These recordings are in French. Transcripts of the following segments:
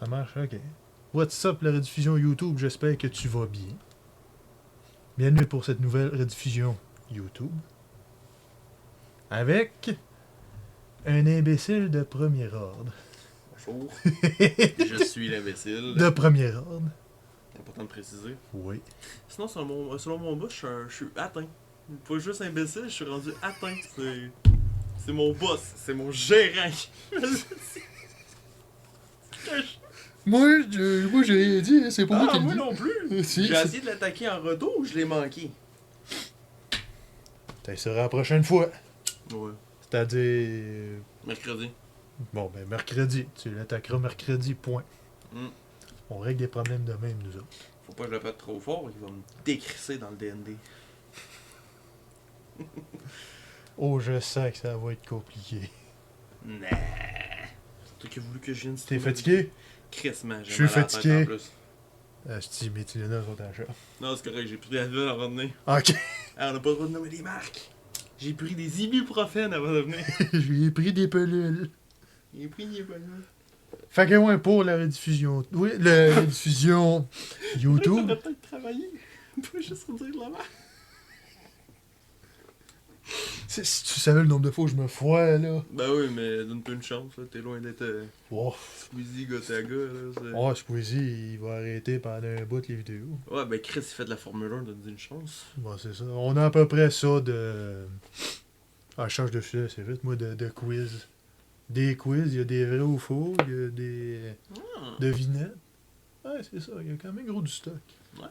Ça marche, ok. What's up, la rediffusion YouTube? J'espère que tu vas bien. Bienvenue pour cette nouvelle rediffusion YouTube. Avec un imbécile de premier ordre. Bonjour. Je suis l'imbécile. De premier ordre. C'est important de préciser. Oui. Sinon, selon mon boss, je suis atteint. Pas juste imbécile, je suis rendu atteint. C'est mon boss, c'est mon gérant. Moi, j'ai rien dit, c'est pas moi qui le moi dis. non plus. Si, J'ai essayé de l'attaquer en retour ou je l'ai manqué? Ça sera la prochaine fois. Ouais. C'est-à-dire... Mercredi. Bon, ben mercredi. Tu l'attaqueras mercredi, point. Mm. On règle des problèmes de même, nous autres. Faut pas que je le pète trop fort, il va me décrisser dans le DND. Oh, je sais que ça va être compliqué. Nah. C'est toi qui as voulu que je vienne. T'es fatigué? Crissement, j'ai Je suis mal à la tête fatigué. en plus. Asti, mes Tylenol sont en chat. Non, c'est correct, j'ai pris des Advil avant de venir. Ok. Ah, on n'a pas le droit de nommer des marques. J'ai pris des ibuprofènes avant de venir. J'ai pris des pelules. J'ai pris des bonnes. Fait que ouais, pour la rediffusion... Oui, la rediffusion YouTube. J'aurais peut-être travaillé. Pas juste pour dire de la merde. Si tu savais le nombre de fois où je me foire, là. Ben oui, mais donne-toi une chance, là. T'es loin d'être Oh, Squeezie Gotaga, là. oh Squeezie, il va arrêter pendant un bout les vidéos. Ouais, ben Chris, il fait de la Formule 1, donne-toi une chance. Bon, c'est ça. On a à peu près ça de... Ah, je change de sujet, c'est vite, moi, de quiz. Des quiz, il y a des vrais ou faux, il y a des devinettes. Ouais, c'est ça, il y a quand même gros du stock.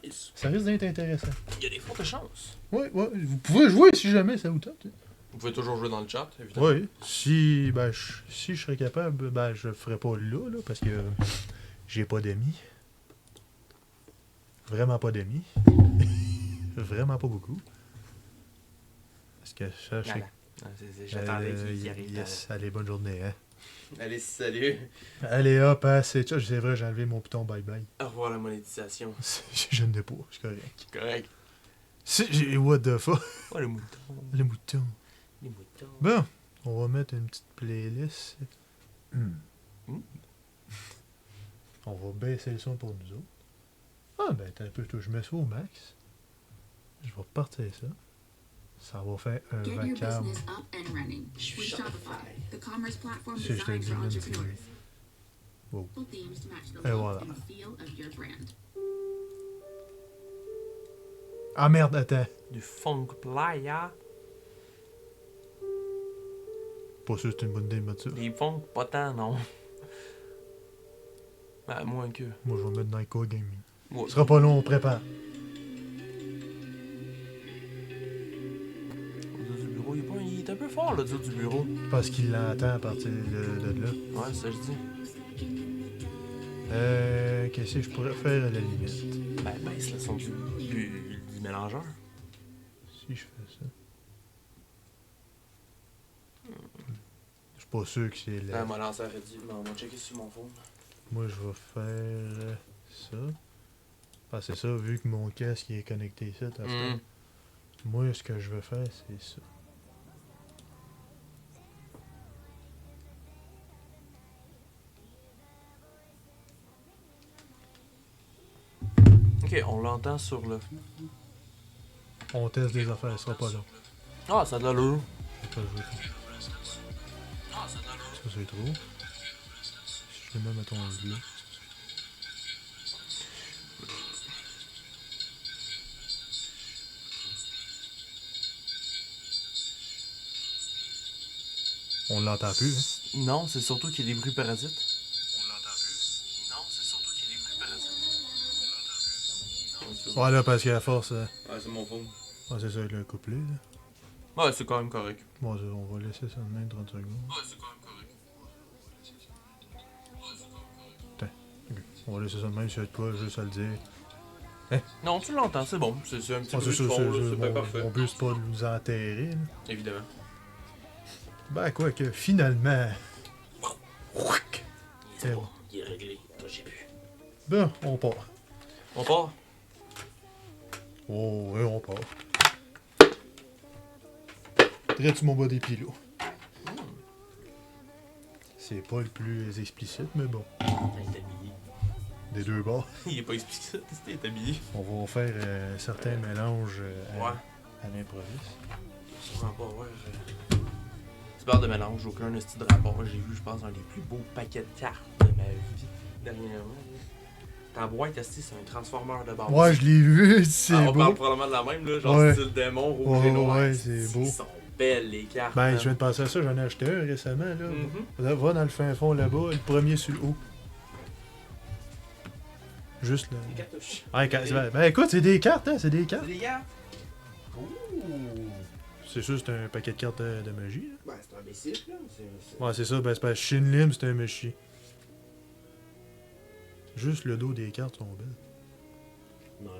Nice. Ça risque d'être intéressant. Il y a des fortes chances. Ouais, vous pouvez jouer si jamais ça vous tente. Vous pouvez toujours jouer dans le chat, évidemment. Oui, si je serais capable, ben je le ferais pas là, parce que j'ai pas d'amis. Vraiment pas d'amis. Vraiment pas beaucoup. Parce que ça, je sais. J'attendais qu'il arrive. Yes, allez, bonne journée, hein. Allez, salut. Allez, hop, hein, c'est vrai, j'ai enlevé mon bouton bye-bye. Au revoir la monétisation. Je ne l'ai pas, c'est correct. Correct. J'ai what the fuck? Oh, le mouton. Le mouton. Les moutons. Bon, on va mettre une petite playlist. On va baisser le son pour nous autres. Ah, ben, t'as un peu, je mets ça au max. Je vais repartir ça. Ça va faire un Get your vacarme. business up and running with Shopify, the commerce platform Si je te designed dis for même, c'est... entrepreneurs. Wow. Themes to match the Et look voilà. and feel of your brand. Ah merde, attends. Du funk playa. Pas sûr que c'est une bonne idée de mettre ça. Des funk pas tant, non. Ben, moins que. Moi, je vais mettre Nyko Gaming. Ouais. Ce sera pas long, on prépare. Du bureau, il est un peu fort, le du bureau. Parce qu'il l'entend à partir de là. Ouais, ça je dis. Qu'est-ce que je pourrais faire à la limite? Ben, baisse le son du mélangeur. Si je fais ça. Je suis pas sûr que c'est Ben, la... m'a lancé à réduire. On va checker sur mon phone. Moi, je vais faire ça. Ah, c'est ça, vu que mon casque est connecté ici. Moi, ce que je vais faire, c'est ça. Ok, on l'entend sur le. On teste des affaires, ce sera pas long. Ah, ça a de l'allure. Ça, je vais faire. Ça, c'est trop. Si je le mets, mettons, là. On l'entend plus, hein? Non, c'est surtout qu'il y a des bruits parasites. On l'entend plus. Non, c'est surtout qu'il y a des bruits parasites. Ouais, là, parce qu'à force... Ouais, c'est mon phone. Ah, c'est ça, avec le couplet, là. Ouais, c'est quand même correct. Bon, on va laisser ça de même 30 secondes. Ouais, c'est quand même correct. Ok. On va laisser ça de même, si y a de quoi, juste à le dire. Non, tu l'entends, c'est bon. C'est un petit Ah, bruit de fond, là, c'est bien parfait. Mon but, c'est pas de nous enterrer, là. Évidemment. Ben, quoi que, finalement... C'est bon, il est réglé. Toi, j'ai pu. Bon, on part. On part? Oh, ouais, on part. Traite-tu mon bas des pilots? c'est pas le plus explicite, mais bon. Il est habillé. Des deux bords. Il est pas explicite, il est habillé. On va faire certains mélanges Ouais. à l'improviste. Sûrement pas, ouais. Tu parles de mélange, aucun style de rapport. J'ai vu, je pense, un des plus beaux paquets de cartes de ma vie dernièrement. Ta boîte, c'est un transformeur de base. Ouais, je l'ai vu, c'est on beau. parle probablement de la même, là, genre Ouais. style démon, rouge et Ouais, noir. ouais, c'est beau. Ils sont belles, les cartes. Ben, man. je viens de penser à ça, j'en ai acheté un récemment, là. Mhm. Va dans le fin fond là-bas, le premier sur le haut. Juste là. Des cartouches. Ah, ben écoute, c'est des cartes, hein, c'est des cartes. Les cartes. Ouh. C'est sûr, c'est un paquet de cartes de magie, là. Ben, c'est un basic, là. C'est... Ouais, c'est ça, ben c'est pas Shinlim, c'est un magie. Juste le dos des cartes sont belles. Nice.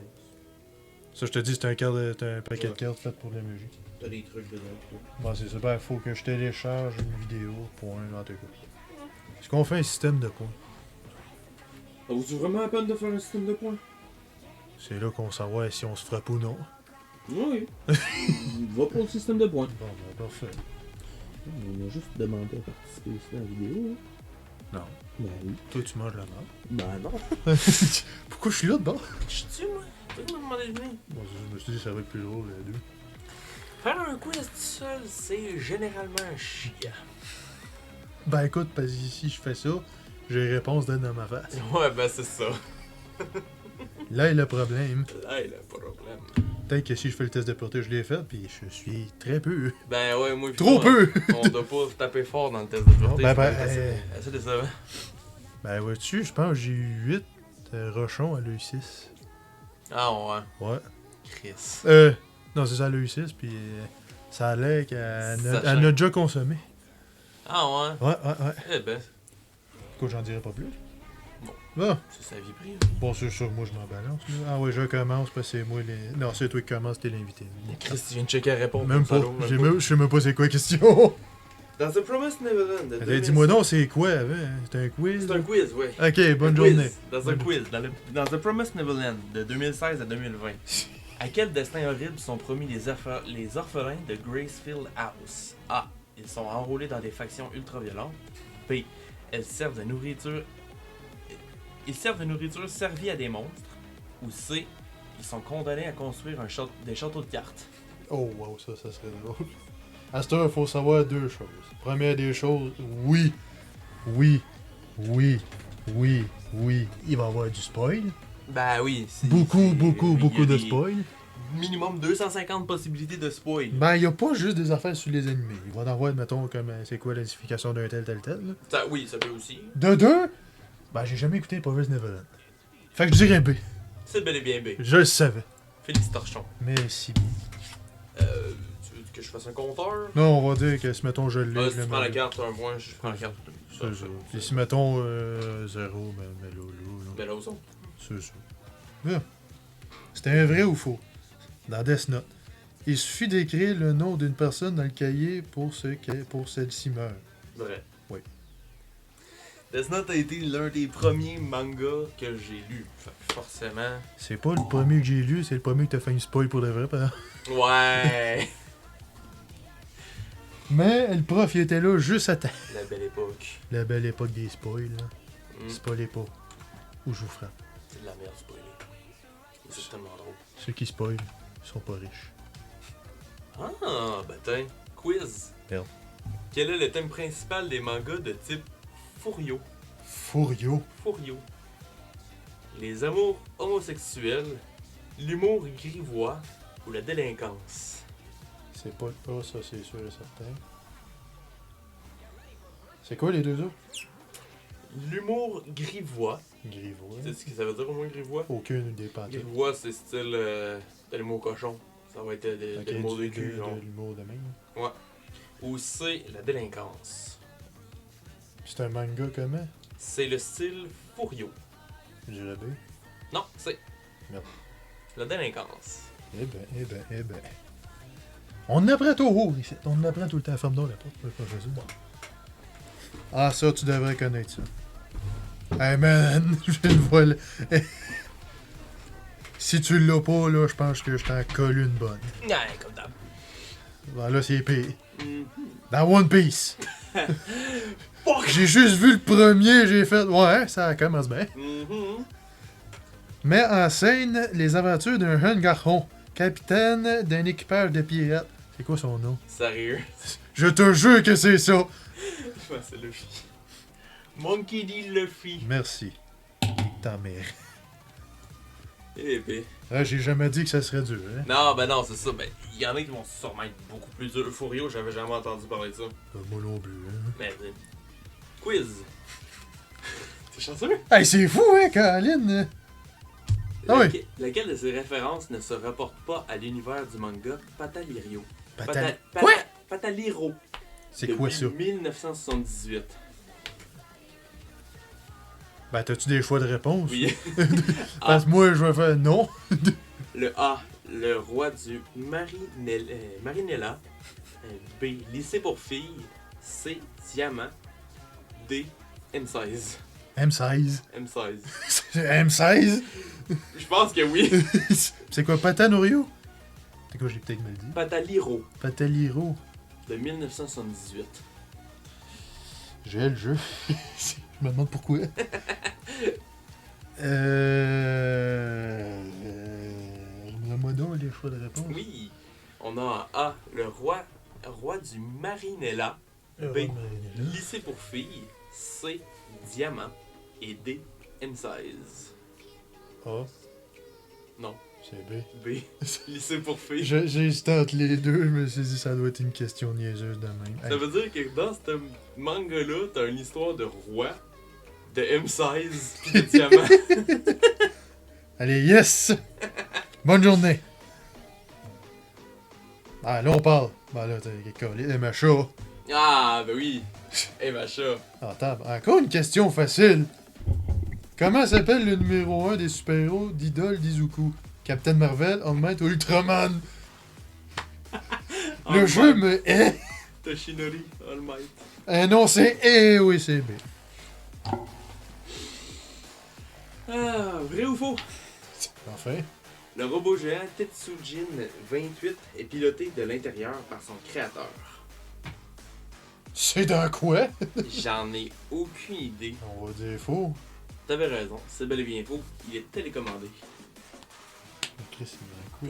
Ça, je te dis, c'est un paquet de cartes fait pour la magie. T'as des trucs dedans, toi. Bon, c'est ça, ben faut que je télécharge une vidéo pour un en tout cas. Est-ce qu'on fait un système de points? Ça vaut-tu vraiment la peine de faire un système de points? C'est là qu'on saura si on se frappe ou non. Oui. Va pour le système de points. Bon, ben parfait. On a juste demandé à participer aussi à la vidéo. Non. Ben oui. Toi, tu manges la merde. Ben non. Pourquoi je suis là de bord? Je suis moi. Tu m'as demandé de venir. Bon, je me suis dit ça va être plus drôle, les deux. Faire un quiz tout seul, c'est généralement chiant. Ben écoute, parce que si je fais ça, j'ai les réponses d'être dans ma face. Ouais, ben c'est ça. Là est le problème. Là, il a pas de problème. Peut-être que si je fais le test de portée, je l'ai fait, puis je suis très peu. Ben ouais, moi... Trop peu! On doit pas taper fort dans le test de pureté. Non, ben, C'est décevant. Ben vois-tu, je pense que j'ai eu 8 rochons à l'EU6. Ah ouais. Ouais. Chris. Non, c'est ça à l'EU6, puis ça allait qu'elle Sachant- elle en a déjà consommé. Ah ouais. Ouais. Eh ben, Pourquoi j'en dirai pas plus? Bon. Bon, c'est sa vie privée. bon c'est sûr, moi je m'en balance. Là. Ah ouais, je commence parce que c'est moi les... Non, c'est toi qui commence, t'es l'invité. Chris, tu viens de checker la réponse. Même pas. salaud, Je sais même pas c'est quoi la question. Dans The Promised Neverland. de Attends, 2006. dis-moi donc, c'est quoi avant? C'est un quiz? C'est un quiz, ouais. Ok, bonne Un journée. quiz. Dans un quiz. Dans The Promised Neverland de 2016 à 2020. À quel destin horrible sont promis les orphelins de Gracefield House? A. Ils sont enrôlés dans des factions ultra-violentes. B. Ils servent de nourriture servie à des monstres. Ou C. Ils sont condamnés à construire des châteaux de cartes. Oh wow, ça serait drôle. À cette heure, il faut savoir deux choses. Première des choses, oui. Il va y avoir du spoil. Ben oui. Beaucoup il y a de des spoil. Minimum 250 possibilités de spoil. Ben, il n'y a pas juste des affaires sur les ennemis. Il va y en avoir, mettons, comme c'est quoi l'identification d'un tel. Là. Oui, ça peut aussi. De deux, ben, j'ai jamais écouté Promised Neverland. Fait que je dirais B. C'est bel et bien B. Je le savais. Félix Torchon. Mais si bien. Tu veux que je fasse un compteur? Non, on va dire que si, mettons, je l'ai. Si tu prends la carte, t'as un point, je prends la carte. C'est ça. Et si, mettons, 0, ben, là. Ben là, au son. C'est ça. Bien. C'était un vrai ou faux? Dans Death Note. Il suffit d'écrire le nom d'une personne dans le cahier pour celle-ci meurt. Vrai. Oui. Death Note a été l'un des premiers mangas que j'ai lu. Fait que forcément. C'est pas le premier que j'ai lu, c'est le premier que t'as fait une spoil pour de vrai, par exemple. Ouais! Mais le prof, il était là juste à temps. La belle époque. La belle époque des spoils, là. Mm. Spoilez pas. Ou je vous frappe. C'est de la merde, spoiler. C'est tellement drôle. Ceux qui spoilent sont pas riches. Ah, ben tiens. Quiz. Merde. Quel est le thème principal des mangas de type Furio? Furio. Furio. Les amours homosexuels, l'humour grivois ou la délinquance? C'est pas le pas, ça, c'est sûr et certain. C'est quoi les deux autres? L'humour grivois. Grivois. Tu sais ce que ça veut dire au moins grivois? Aucune des pantoutes. Grivois, c'est style de l'humour cochon. Ça va être de l'humour de cul, genre. de l'humour de même. Ouais. Ou c'est la délinquance. C'est un manga comment? C'est le style Furio. Je dirais B. Non, c'est Merde. la délinquance. Eh ben. On apprend tout haut ici. On apprend tout le temps. Ferme donc la porte. Pas choisir. Ah, ça, tu devrais connaître ça. Hey man, je viens de voir le... Si tu l'as pas, là, je pense que je t'en colle une bonne. Ouais, comme d'hab. Ben là, c'est pire. Mhm. Dans One Piece. Fuck! J'ai juste vu le premier, j'ai fait. Ouais, ça commence bien. Mhm. Met en scène les aventures d'un jeune garçon, capitaine d'un équipage de pirates. C'est quoi son nom? Sérieux? Je te jure que c'est ça! Ouais, c'est Luffy. Monkey D. Luffy. Merci. Ta mère. Et épée. Ah, j'ai jamais dit que ça serait dur, hein? Non, ben non, c'est ça. Ben, il y en a qui vont sûrement être beaucoup plus durs. Furio, j'avais jamais entendu parler de ça. Moi non plus, hein? Mais, quiz. T'es chanceux? Hey, c'est fou, hein, Caroline? Ah oui. Laquelle de ces références ne se rapporte pas à l'univers du manga Patalirio? Quoi? Pataliro. C'est quoi ça? 1978. Ben, t'as-tu des choix de réponse? Oui. Parce que moi, je vais faire non. Le A, le roi du Marinella. B, lycée pour filles. C, diamant. D, M16. M16. M16. M16? Je pense que oui. C'est quoi, Patanorio? C'est quoi, j'ai peut-être mal dit? Pataliro, Pataliro. de 1978. J'ai le jeu. Je me demande pourquoi. Donne-moi donc les choix de réponse. Oui. On a en A, le roi du Marinella. B, lycée pour filles. C, diamant. Et D, M16. A. Non, C'est B. B, lycée pour filles. J'ai hésité entre les deux, je me suis dit ça doit être une question niaiseuse de même. Ça veut dire que dans ce manga-là, t'as une histoire de roi, de M16 pis de diamant. Allez, yes! Bonne journée! Ah, là on parle. Ben là, t'as collé MHA. Ah, ben oui. Eh ben chat. Ah, encore une question facile. Comment s'appelle le numéro 1 des super-héros d'idole d'Izuku? Captain Marvel, Ant-Man ou Ultraman? Le jeu me hait! Toshinori, All Might. Eh non, c'est eh oui, c'est B. Ah, vrai ou faux? Enfin. Le robot géant Tetsujin 28 est piloté de l'intérieur par son créateur. C'est dans quoi? J'en ai aucune idée. On va dire faux. T'avais raison, c'est bel et bien faux. Il est télécommandé. Chris, c'est dans quoi?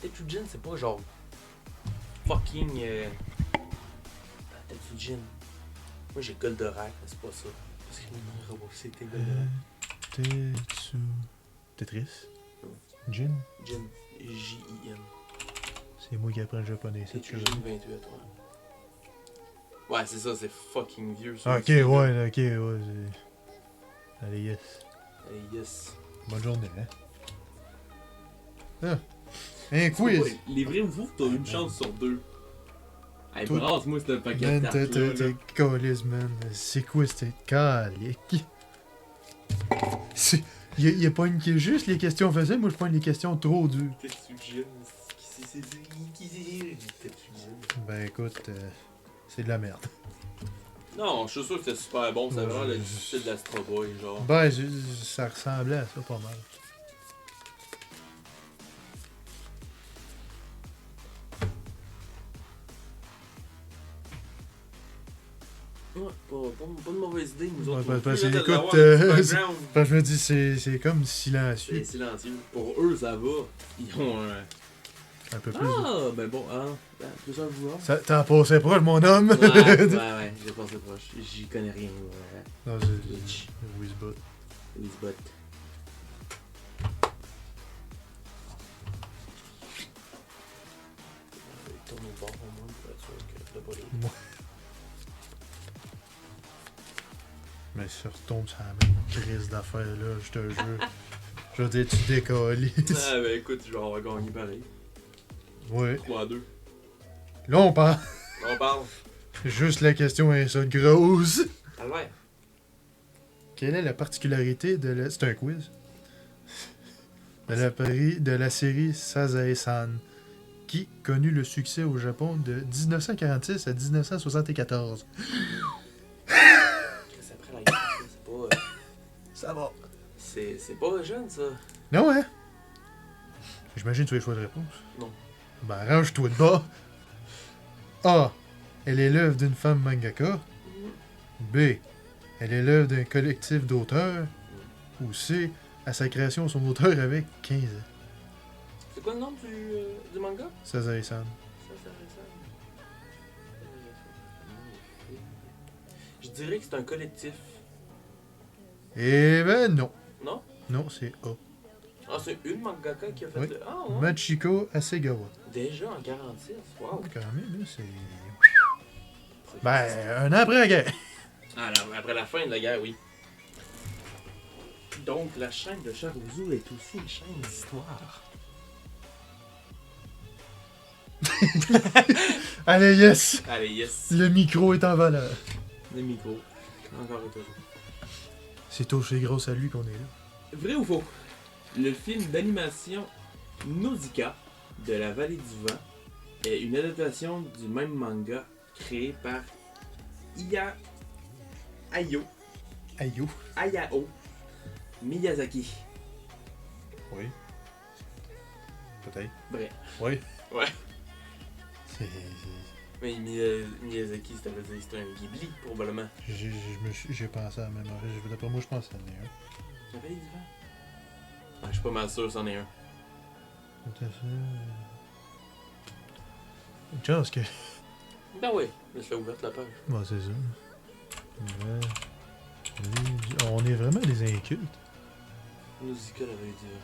Tetsujin, c'est pas genre fucking Tetsujin. Moi j'ai Goldorak, mais c'est pas ça. Parce que le robot c'était Goldorak. Tetsu... Tetris? Jin? Jin, J-I-N. C'est moi qui apprends le japonais, c'est Tetsujin 28, ouais. Ouais, c'est ça, c'est fucking vieux. Ah, ok, ouais, ok, ouais. Allez, yes. Allez, yes. Bonne journée, hein. Ah. Un quiz! Ouais, les vrais ou faux, t'as une chance sur deux. Hey, Toi- brasse-moi ce paquet de Man, tartes là. t'es calice, man. C'est quoi cette calique? Y a pas une qui est juste les questions faciles, moi je prends les questions trop dures. Tetsujin, c'est Tetsujin. Ben écoute, c'est de la merde. Non, je suis sûr que c'était super bon, c'est Ouais, vraiment le je- style d'Astro Boy, genre. Ben, ça ressemblait à ça pas mal. Ouais, pas de mauvaise idée, nous Ouais, autres. parce Plus que, là, de l'avoir, écoute, le background. Ben, je me dis, c'est comme C'est silencieux. silencieux. Pour eux, ça va. Ils ont un. Un peu plus. Ah, ben bon, hein. Plusieurs joueurs. Ça, t'en passais proche, mon homme! Ouais, j'ai passé proche. J'y connais rien, ouais. Non, Twitch. Wizbot. Lisbeth. Tourne au bord au moins pour être sûr que t'as pas les. Mais si ça retombe sur la même crise d'affaires là, je te jure. Je veux dire, tu décolles. Ah, ben écoute, je vais avoir gagné pareil. Ouais. 3-2. Là, on parle. On parle. Juste la question est ça de grosse. Ah ouais. Quelle est la particularité de la... C'est un quiz. De la série Sazae-san, qui connut le succès au Japon de 1946 à 1974. C'est après la guerre, c'est pas. Ça va. C'est pas jeune ça. Non, hein? J'imagine que tu as les choix de réponse. Non. Ben, arrange-toi de bas. A. Elle est l'œuvre d'une femme mangaka. B. Elle est l'œuvre d'un collectif d'auteurs. Ou C. À sa création, son auteur avait 15 ans. C'est quoi le nom du manga? Sazae-san. Je dirais que c'est un collectif. Eh ben non. Non? Non, c'est A. Ah, c'est une mangaka qui a fait Oui. le... Ah, ouais. Machiko Hasegawa. Déjà en 46. Wow. Quand même, là, c'est... Ben, un an après la guerre. Ah, après la fin de la guerre, oui. Donc, la chaîne de Charouzou est aussi une chaîne d'histoire. Allez, yes! Allez, yes. Le micro est en valeur. Le micro. Encore et toujours. C'est aussi grâce à lui qu'on est là. Vrai ou faux? Le film d'animation Nausicaa de la vallée du vent est une adaptation du même manga créé par Hayao Miyazaki. Oui. Peut-être. Vrai. Oui. Ouais. C'est... Mais Miyazaki, ça veut dire que c'est un Ghibli, probablement. J'ai pensé à la même heure. D'après moi, je pense à la même. La vallée du vent? Ah, je suis pas mal sûr que c'en est un. Une chance que... Ben oui, laisse-la ouverte la page. Bon, c'est ça. Ouais. On est vraiment des incultes. Nausicaa, la vallée du vent.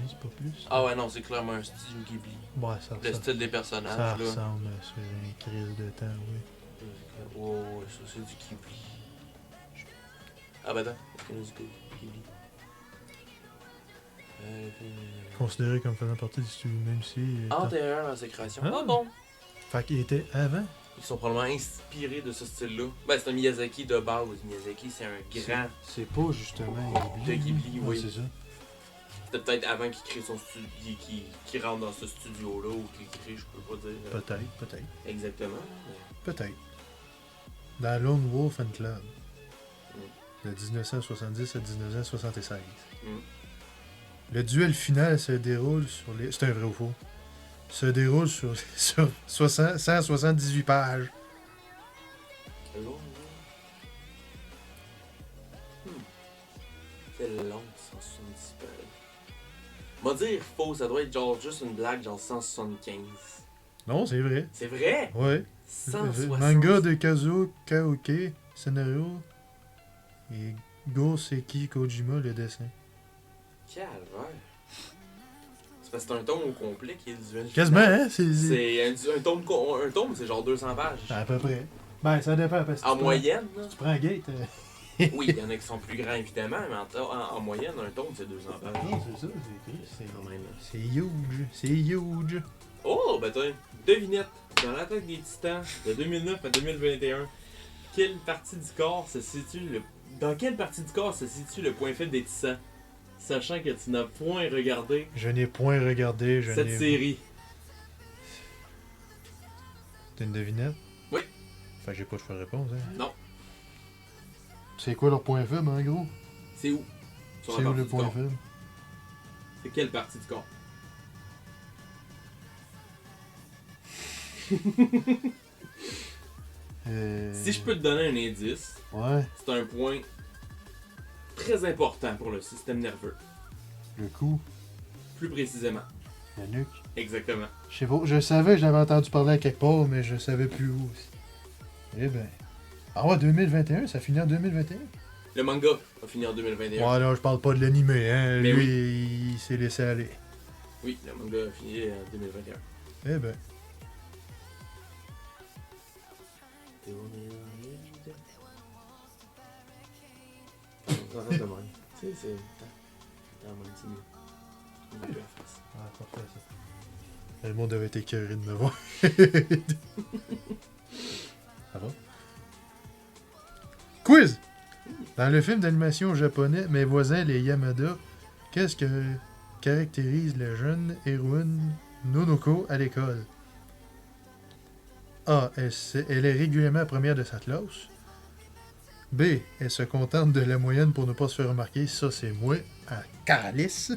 C'est pas plus. Ah ouais, non, c'est clairement un style Ghibli. Ouais, ça Le style des personnages, ça là. ressemble sur une crise de temps, oui. Oh, ouais, ça c'est du Ghibli. Ah bah attends, est-ce qu'il y a du Ghibli? Considéré comme faisant partie du studio, même si... Antérieur à sa création. Ah. Ah bon? Fait qu'il était avant. Ils sont probablement inspirés de ce style-là. Ben, c'est un Miyazaki de base. Miyazaki, c'est un grand. C'est pas justement De Ghibli, oui. c'est ça. C'était peut-être avant qu'il crée son studio, qu'il rentre dans ce studio-là, ou qu'il crée, je peux pas dire. Peut-être. Exactement. Peut-être. Dans Lone Wolf and Club. De 1970 à 1976. Mm. Le duel final se déroule sur les... C'est un vrai ou faux? Se déroule sur 178 pages. Long, c'est long, 170 pages. On va dire faux, ça doit être genre juste une blague, genre 175. Non, c'est vrai. C'est vrai? Ouais. 160. Manga de Kazuo Kaoke, scénario. Et Goseki Kojima, le dessin. Calvaire. C'est parce que c'est un tome au complet qui est le duel. Quasiment, hein? C'est un tome, c'est genre 200 pages. À peu près. Ben, ça dépend. Parce que En moyenne, là. tu prends un gate. Oui, il y en a qui sont plus grands évidemment, mais en moyenne, un tome c'est 200 pages. Non, c'est ça. Quand même. C'est huge. C'est huge. Oh, ben t'as devinette. Dans l'attaque des titans de 2009 à 2021, dans quelle partie du corps se situe le point faible des titans? Sachant que tu n'as point regardé Je n'ai point regardé. cette série. T'as une devinette? Oui. Fait que j'ai pas de choix de réponse, hein? Non. C'est quoi leur point faible, en gros? C'est où? Sur la C'est où partie le du point corps. faible? C'est quelle partie du corps? Si je peux te donner un indice, Ouais. c'est un point très important pour le système nerveux. Le cou. Plus précisément. La nuque. Exactement. Je sais pas. Je savais, je l'avais entendu parler à quelque part, mais je savais plus où aussi. Eh ben. Ah ouais, 2021, ça finit en 2021? Le manga a fini en 2021. Ouais, là, je parle pas de l'animé, hein. Mais Lui, il s'est laissé aller. Oui, le manga a fini en 2021. Eh ben. C'est dans mon petit mieux. On va plus la face. Ah, parfait, ça. Le monde avait été écœuré de me voir. Ça va? Quiz! Dans le film d'animation japonais Mes voisins les Yamada, qu'est-ce que caractérise la jeune héroïne Nonoko à l'école? A. Elle est régulièrement première de sa classe. B. Elle se contente de la moyenne pour ne pas se faire remarquer. Ça, c'est moi, à calice.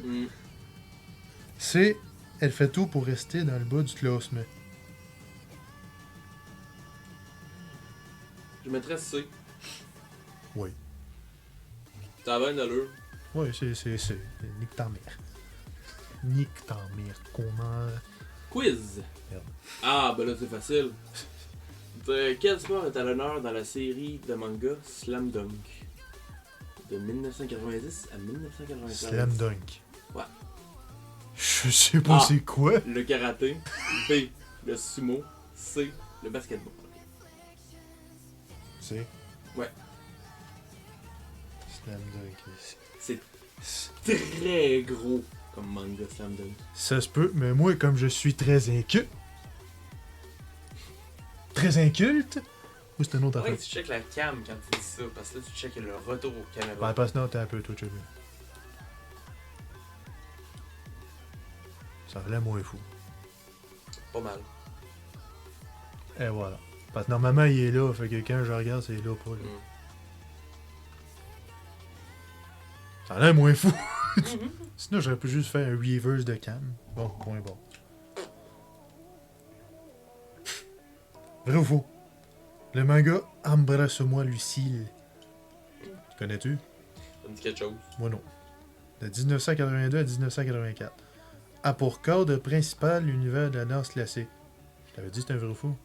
C. Elle fait tout pour rester dans le bas du classement. Je mettrais C. Oui. Ça va bien d'allure. Oui, c'est. Nique ta mère. Nique ta mère, comment. Quiz. Merde. Ah, ben là, c'est facile. Quel sport est à l'honneur dans la série de manga Slam Dunk? De 1990 à 1993. Slam Dunk. Ouais. Je sais pas Ah. c'est quoi. Le karaté. B. Le sumo. C. Le basketball. C'est. Ouais. Slam Dunk. C'est très gros comme manga Slam Dunk. Ça se peut, mais moi, comme je suis très inculte. Très inculte? Ou c'est un autre Ouais, affaire? tu checkes la cam quand tu dis ça, parce que là, tu checkes le retour au caméra. Ouais, passe non, t'es un peu, toi, tu veux. Ça valait moins fou. Pas mal. Et voilà. Parce que normalement, il est là, fait que quand je regarde, c'est là, pas là. Ça a l'air moins fou. Sinon, j'aurais pu juste faire un reverse de cam. Bon, point bon. Vrai ou faux? Le manga Embrasse-moi Lucille. Connais-tu? Ça me dit quelque chose. Moi non. De 1982 à 1984. A pour cadre principal l'univers de la danse classique. Je t'avais dit c'est un vrai ou faux?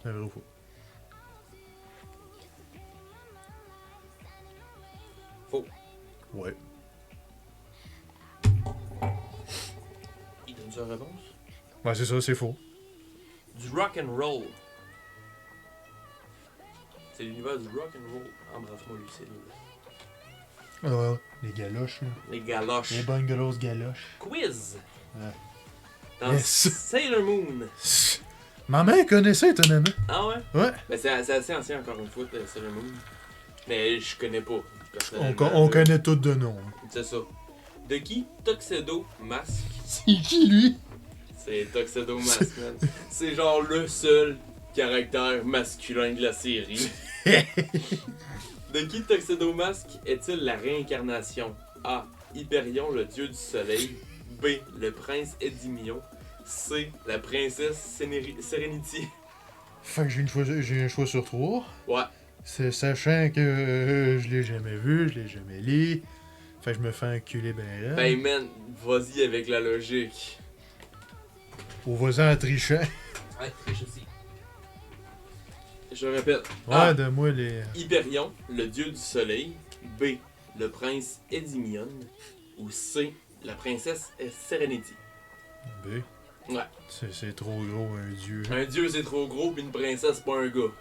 C'est un vrai ou faux? Faux. Ouais. Il donne une réponse? Ouais, c'est ça, c'est faux. Du rock and roll. C'est l'univers du rock and roll. Embrasse-moi Lucille. Ah, les galoches, là. Les galoches. Les bonnes grosses galoches. Quiz. Ouais. Dans Yes. Sailor Moon. Ma mère connaît ça, étonnamment. Ah ouais? Ouais. Ben c'est assez ancien encore une fois, Sailor Moon. Mais je connais pas. On connaît tout de nom. C'est ça. De qui Tuxedo Mask? C'est qui, lui? C'est Tuxedo Mask, man. C'est genre le seul caractère masculin de la série. De qui Tuxedo Mask est-il la réincarnation? A. Hyperion, le dieu du soleil. B. Le prince Endymion. C. La princesse Serenity. Fait que j'ai un choix sur 3. Ouais. C'est sachant que je l'ai jamais vu, je l'ai jamais lu. Fait que je me fais enculer ben raide. Ben man, vas-y avec la logique. Au voisin en trichant. Ouais, triche aussi. Je répète. Ouais, A. de moi les. Hyperion, le dieu du soleil. B. Le prince Endymion. Ou C. La princesse Serenity. B. Ouais. C'est trop gros, un dieu. Un dieu c'est trop gros, puis une princesse c'est pas un gars.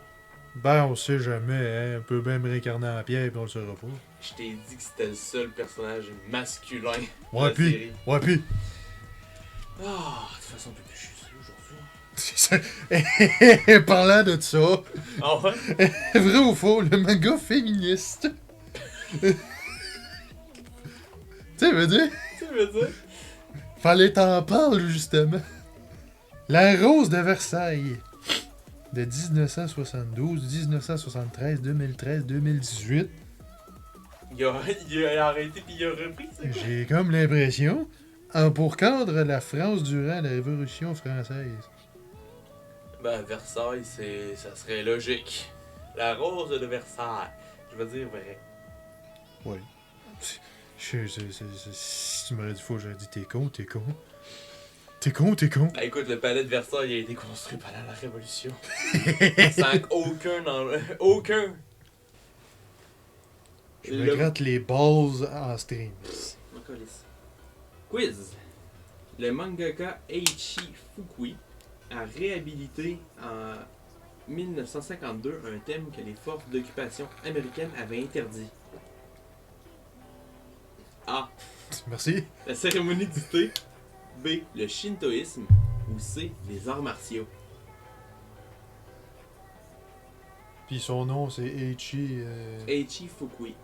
Ben, on sait jamais, hein. On peut bien me réincarner en pierre, puis on le saura pas. Je t'ai dit que c'était le seul personnage masculin de Ouais, la pis. série. Ouais, pis. Ah, de toute façon, on peut plus chuter aujourd'hui. C'est ça. Parlant de ça, Ah ouais? vrai ou faux, le manga féministe. Tu sais, veut dire, Tu veux dire? fallait t'en parler justement. La Rose de Versailles. De 1972, 1973, 2013, 2018. Il a arrêté puis il a repris, c'est quoi? J'ai comme l'impression, a pour cadre la France durant la Révolution française. Ben, Versailles, ça serait logique. La rose de Versailles. Je veux dire vrai. Oui. Si tu m'aurais dit faux, j'aurais dit t'es con, t'es con. T'es con, t'es con. Ben, écoute, le palais de Versailles a été construit pendant la Révolution. Sans aucun. Je me gratte les balls en stream. Ma colisse. Quiz. Le mangaka Eiichi Fukui a réhabilité en 1952 un thème que les forces d'occupation américaines avaient interdit. A. Merci. La cérémonie du thé. B. Le shintoïsme. Ou C. Les arts martiaux. Puis son nom, c'est Eiichi. Eiichi Fukui.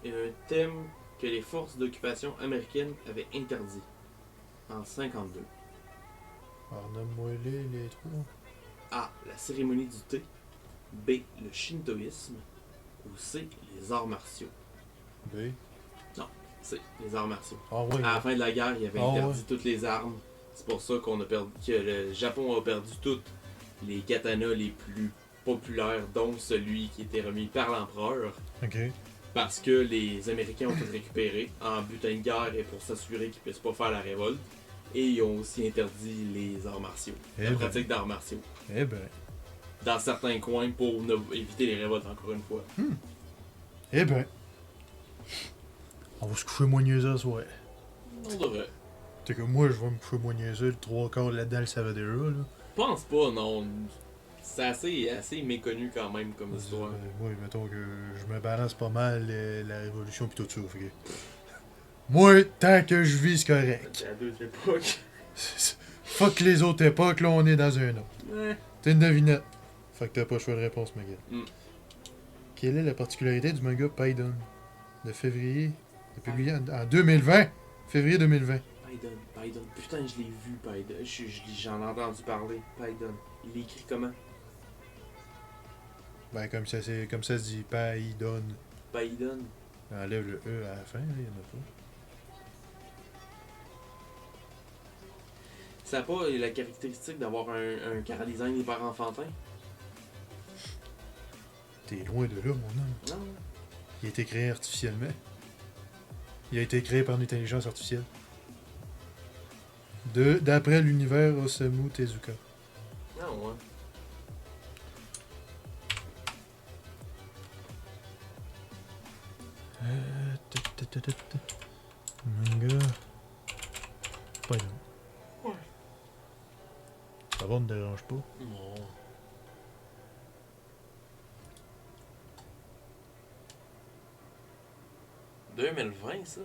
Et un thème que les forces d'occupation américaines avaient interdit. En 52. Alors, nomme-moi les trois. A. La cérémonie du thé. B. Le shintoïsme. Ou C. Les arts martiaux. B. C. Les arts martiaux. Ah ouais. À la fin de la guerre, il avait Ah interdit ouais. toutes les armes. C'est pour ça que le Japon a perdu toutes les katanas les plus populaires, dont celui qui était remis par l'empereur. Ok. Parce que les Américains ont tout récupéré en butin de guerre et pour s'assurer qu'ils ne puissent pas faire la révolte. Et ils ont aussi interdit les arts martiaux, la pratique d'arts martiaux. Eh ben. Dans certains coins pour éviter les révoltes, encore une fois. Eh ben. On va se coucher moins niaiseux ce soir. On devrait. C'est que moi, je vais me coucher moins niaiseux. Le 3/4 là-dedans, le savait déjà, là. Pense pas, non. C'est assez méconnu quand même comme histoire. Moi, mettons que je me balance pas mal la révolution pis tout ça. Fait que... Moi, tant que je vis, c'est correct. C'est à deux époques. Fuck les autres époques, là, on est dans un autre. Ouais. T'es une devinette. Fait que t'as pas le choix de réponse, ma gueule. Mm. Quelle est la particularité du manga Paidon de février, publié en 2020? Février 2020. Paidon. Putain, je l'ai vu, Paidon. J'en ai entendu parler. Paidon. Il est écrit comment? Ben, comme ça se dit, Paidon. Paidon. Enlève le E à la fin, il y en a pas. Ça n'a pas la caractéristique d'avoir un chara-design hyper enfantin? T'es loin de là, mon homme. Non. Il a été créé artificiellement. Il a été créé par une intelligence artificielle. D'après l'univers Osamu Tezuka. Non, ouais. Manga. Paidon. Ouais. Ça va, ne dérange pas. Non. « 2020, ça?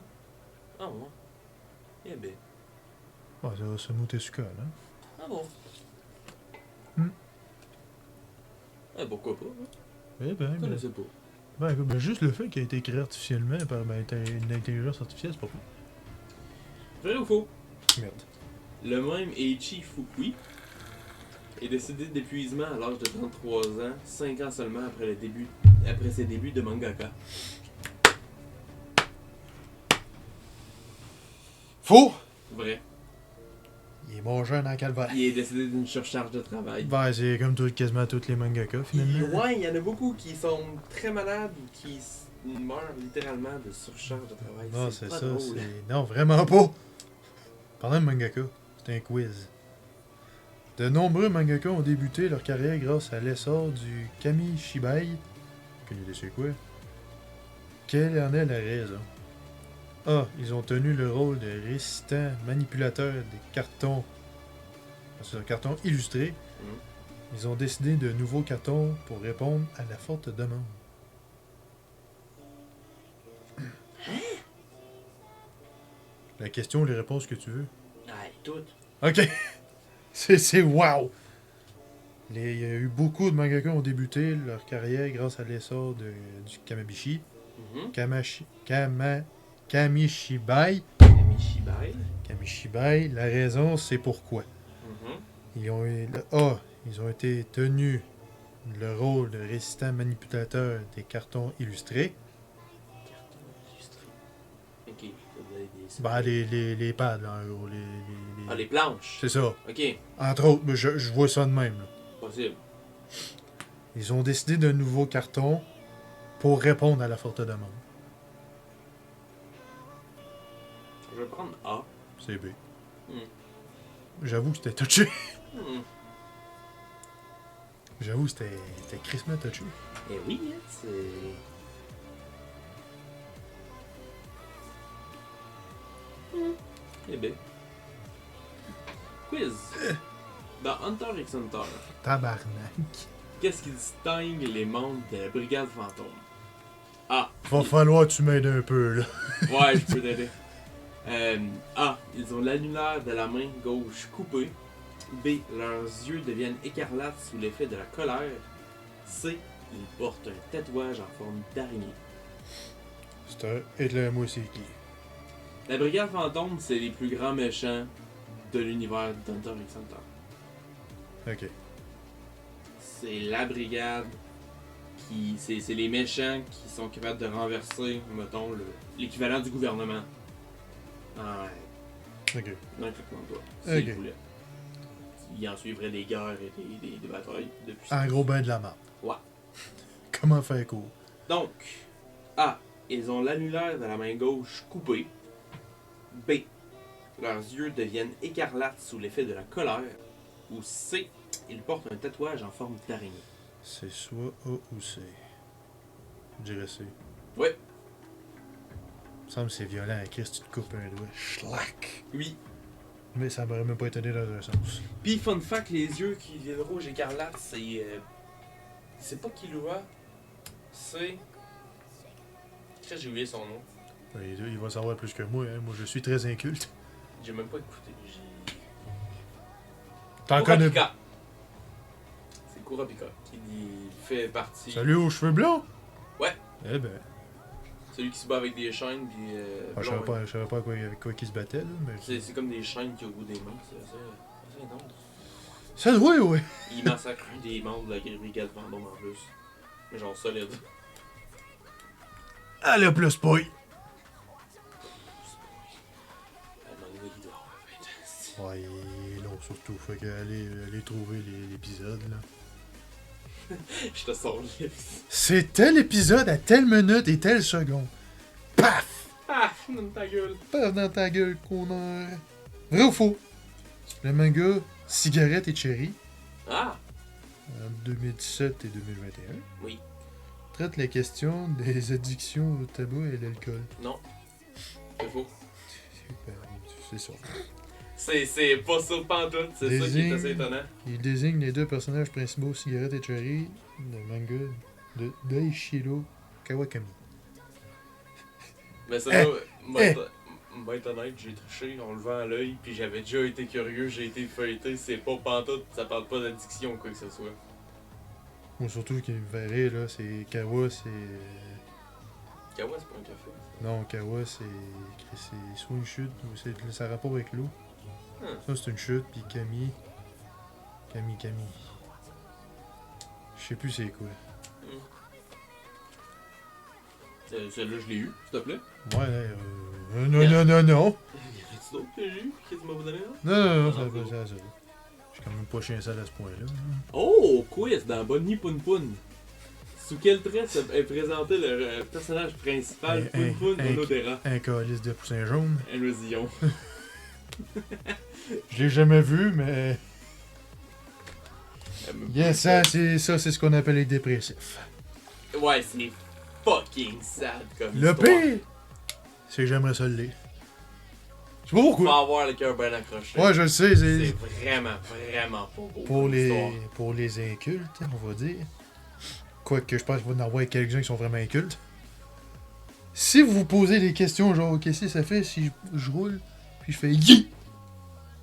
Ah ouais. Eh ben. Ah, c'est Osamu Tezuka, là. Ah bon. Ah, pourquoi pas? Hein? Eh ben, Je connaissais pas. ben, juste le fait qu'il a été créé artificiellement par une intelligence artificielle, c'est pas fou. Vrai ou faux? Merde. Le même Eiichi Fukui est décédé d'épuisement à l'âge de 33 ans, 5 ans seulement après ses débuts de mangaka. Faux! Vrai. Il est mort jeune en calvaire. Il est décédé d'une surcharge de travail. Ben, c'est comme quasiment tous les mangaka, finalement. Ouais, il y en a beaucoup qui sont très malades ou qui meurent littéralement de surcharge de travail. Non, c'est pas ça. drôle. Non, vraiment pas. Parlant de mangaka, c'est un quiz. De nombreux mangaka ont débuté leur carrière grâce à l'essor du Kamishibai. Aucune idée c'est quoi. Quelle en est la raison? A. Ils ont tenu le rôle de récitants manipulateurs des cartons. C'est un carton illustré. Ils ont décidé de nouveaux cartons pour répondre à la forte demande. La question ou les réponses que tu veux. Ah, toutes. Ok. C'est wow. Il y a eu beaucoup de mangaka qui ont débuté leur carrière grâce à l'essor du Kamabishi. Kamishibai. Kamishibai. Kamishibai. La raison, c'est pourquoi. Ils ont été tenus le rôle de récitants manipulateurs des cartons illustrés. Carton illustré. Ok. Ben, les pads, là, en gros. Ah, les planches. C'est ça. Ok. Entre autres, mais je vois ça de même. Là. Possible. Ils ont décidé d'un nouveau carton pour répondre à la forte demande. Je vais prendre A. C'est B. Hmm. J'avoue que c'était touché. Hmm. J'avoue que c'était crissement touché. Eh oui, hein, c'est... Eh ben. Quiz. Dans Hunter x Hunter, Tabarnak. qu'est-ce qui distingue les membres de la Brigade Fantôme? A. Va falloir que tu m'aides un peu, là. Ouais, je peux t'aider. A. Ils ont l'annulaire de la main gauche coupé. B. Leurs yeux deviennent écarlates sous l'effet de la colère. C. Ils portent un tatouage en forme d'araignée. C'est un... Éclaire-moi c'est qui. La Brigade Fantôme, c'est les plus grands méchants de l'univers d'Hunter x Hunter. Ok. C'est la brigade C'est les méchants qui sont capables de renverser, mettons, l'équivalent du gouvernement. Ok. Non, effectivement pas. C'est Ok. le poulet. Il en suivrait des guerres et des batailles depuis. En gros, ben de la merde. Ouais. Comment faire court? Donc, A. Ils ont l'annulaire de la main gauche coupé. B. Leurs yeux deviennent écarlates sous l'effet de la colère. Ou C. Ils portent un tatouage en forme d'araignée. C'est soit A ou C. Je dirais C. Ouais. Il me semble que c'est violent. À Chris, tu te coupes un doigt. Schlack! Oui. Mais ça m'aurait même pas étonné dans un sens. Puis, fun fact, les yeux qui viennent rouge écarlate, c'est pas Killua. C'est. J'ai oublié son nom. Il va savoir plus que moi. Hein. Moi, je suis très inculte. J'ai même pas écouté. T'en connais pas? Kurapika. C'est Kurapika qui fait partie. Celui aux cheveux blancs? Ouais. Eh ben. Celui qui se bat avec des chaînes. Puis, Je savais pas avec quoi il se battait, là. Mais... C'est comme des chaînes qui ont au bout des mains. C'est énorme. Ça doit, ouais. Il massacre des membres de la brigade Vendôme en plus. Mais genre solide. Allez, plus pas. Ouais, il est long surtout. Fait qu'aller trouver l'épisode, là. Je te sors le C'est tel épisode à telle minute et telle seconde. Paf! Ah, dans ta gueule. Paf dans ta gueule, connard. Vrai ou faux? Le manga Cigarette et Cherry, Ah! en 2017 et 2021, Oui. traite la question des addictions au tabac et l'alcool. Non. C'est faux. Ben, c'est ça. C'est pas ça pantoute, c'est ça qui est assez étonnant. Il désigne les deux personnages principaux, Cigarette et Cherry, le manga de Daishiro Kawakami. Mais ça, moi, être honnête, j'ai triché en levant à l'œil, puis j'avais déjà été curieux, j'ai été feuilleté, c'est pas pantoute, ça parle pas d'addiction ou quoi que ce soit. Moi, surtout, ce qui me fait rire, là, c'est Kawa, c'est... Kawa, c'est pas un café. Non, Kawa, c'est soit une chute, ou ça a rapport avec l'eau. Ça, c'est une chute, puis Kami... Je sais plus c'est quoi. Celle-là, je l'ai eu, s'il te plaît. Ouais, non. Y a-tu d'autres que j'ai eu que tu m'as donné là? Non, ça va pas ça. Je suis quand même pas chien sale à ce point-là. Oh, quiz dans Bonnie Poun Poun. Sous quel trait est présenté le personnage principal Poun Poun Onodera? Un calice de poussin jaune. Un oisillon. Je l'ai jamais vu, mais... Yes, ça, c'est ce qu'on appelle les dépressifs. Ouais, c'est fucking sad comme Le histoire. pire, c'est que j'aimerais ça le lire. Je sais pas Faut pourquoi. avoir le cœur bien accroché. Ouais, je le sais, C'est c'est... vraiment pas beau. Pour comme histoire. pour les incultes, on va dire. Quoique, je pense qu'il va y en avoir quelques-uns qui sont vraiment incultes. Si vous vous posez des questions genre, qu'est-ce que ça fait si je roule, puis je fais yi,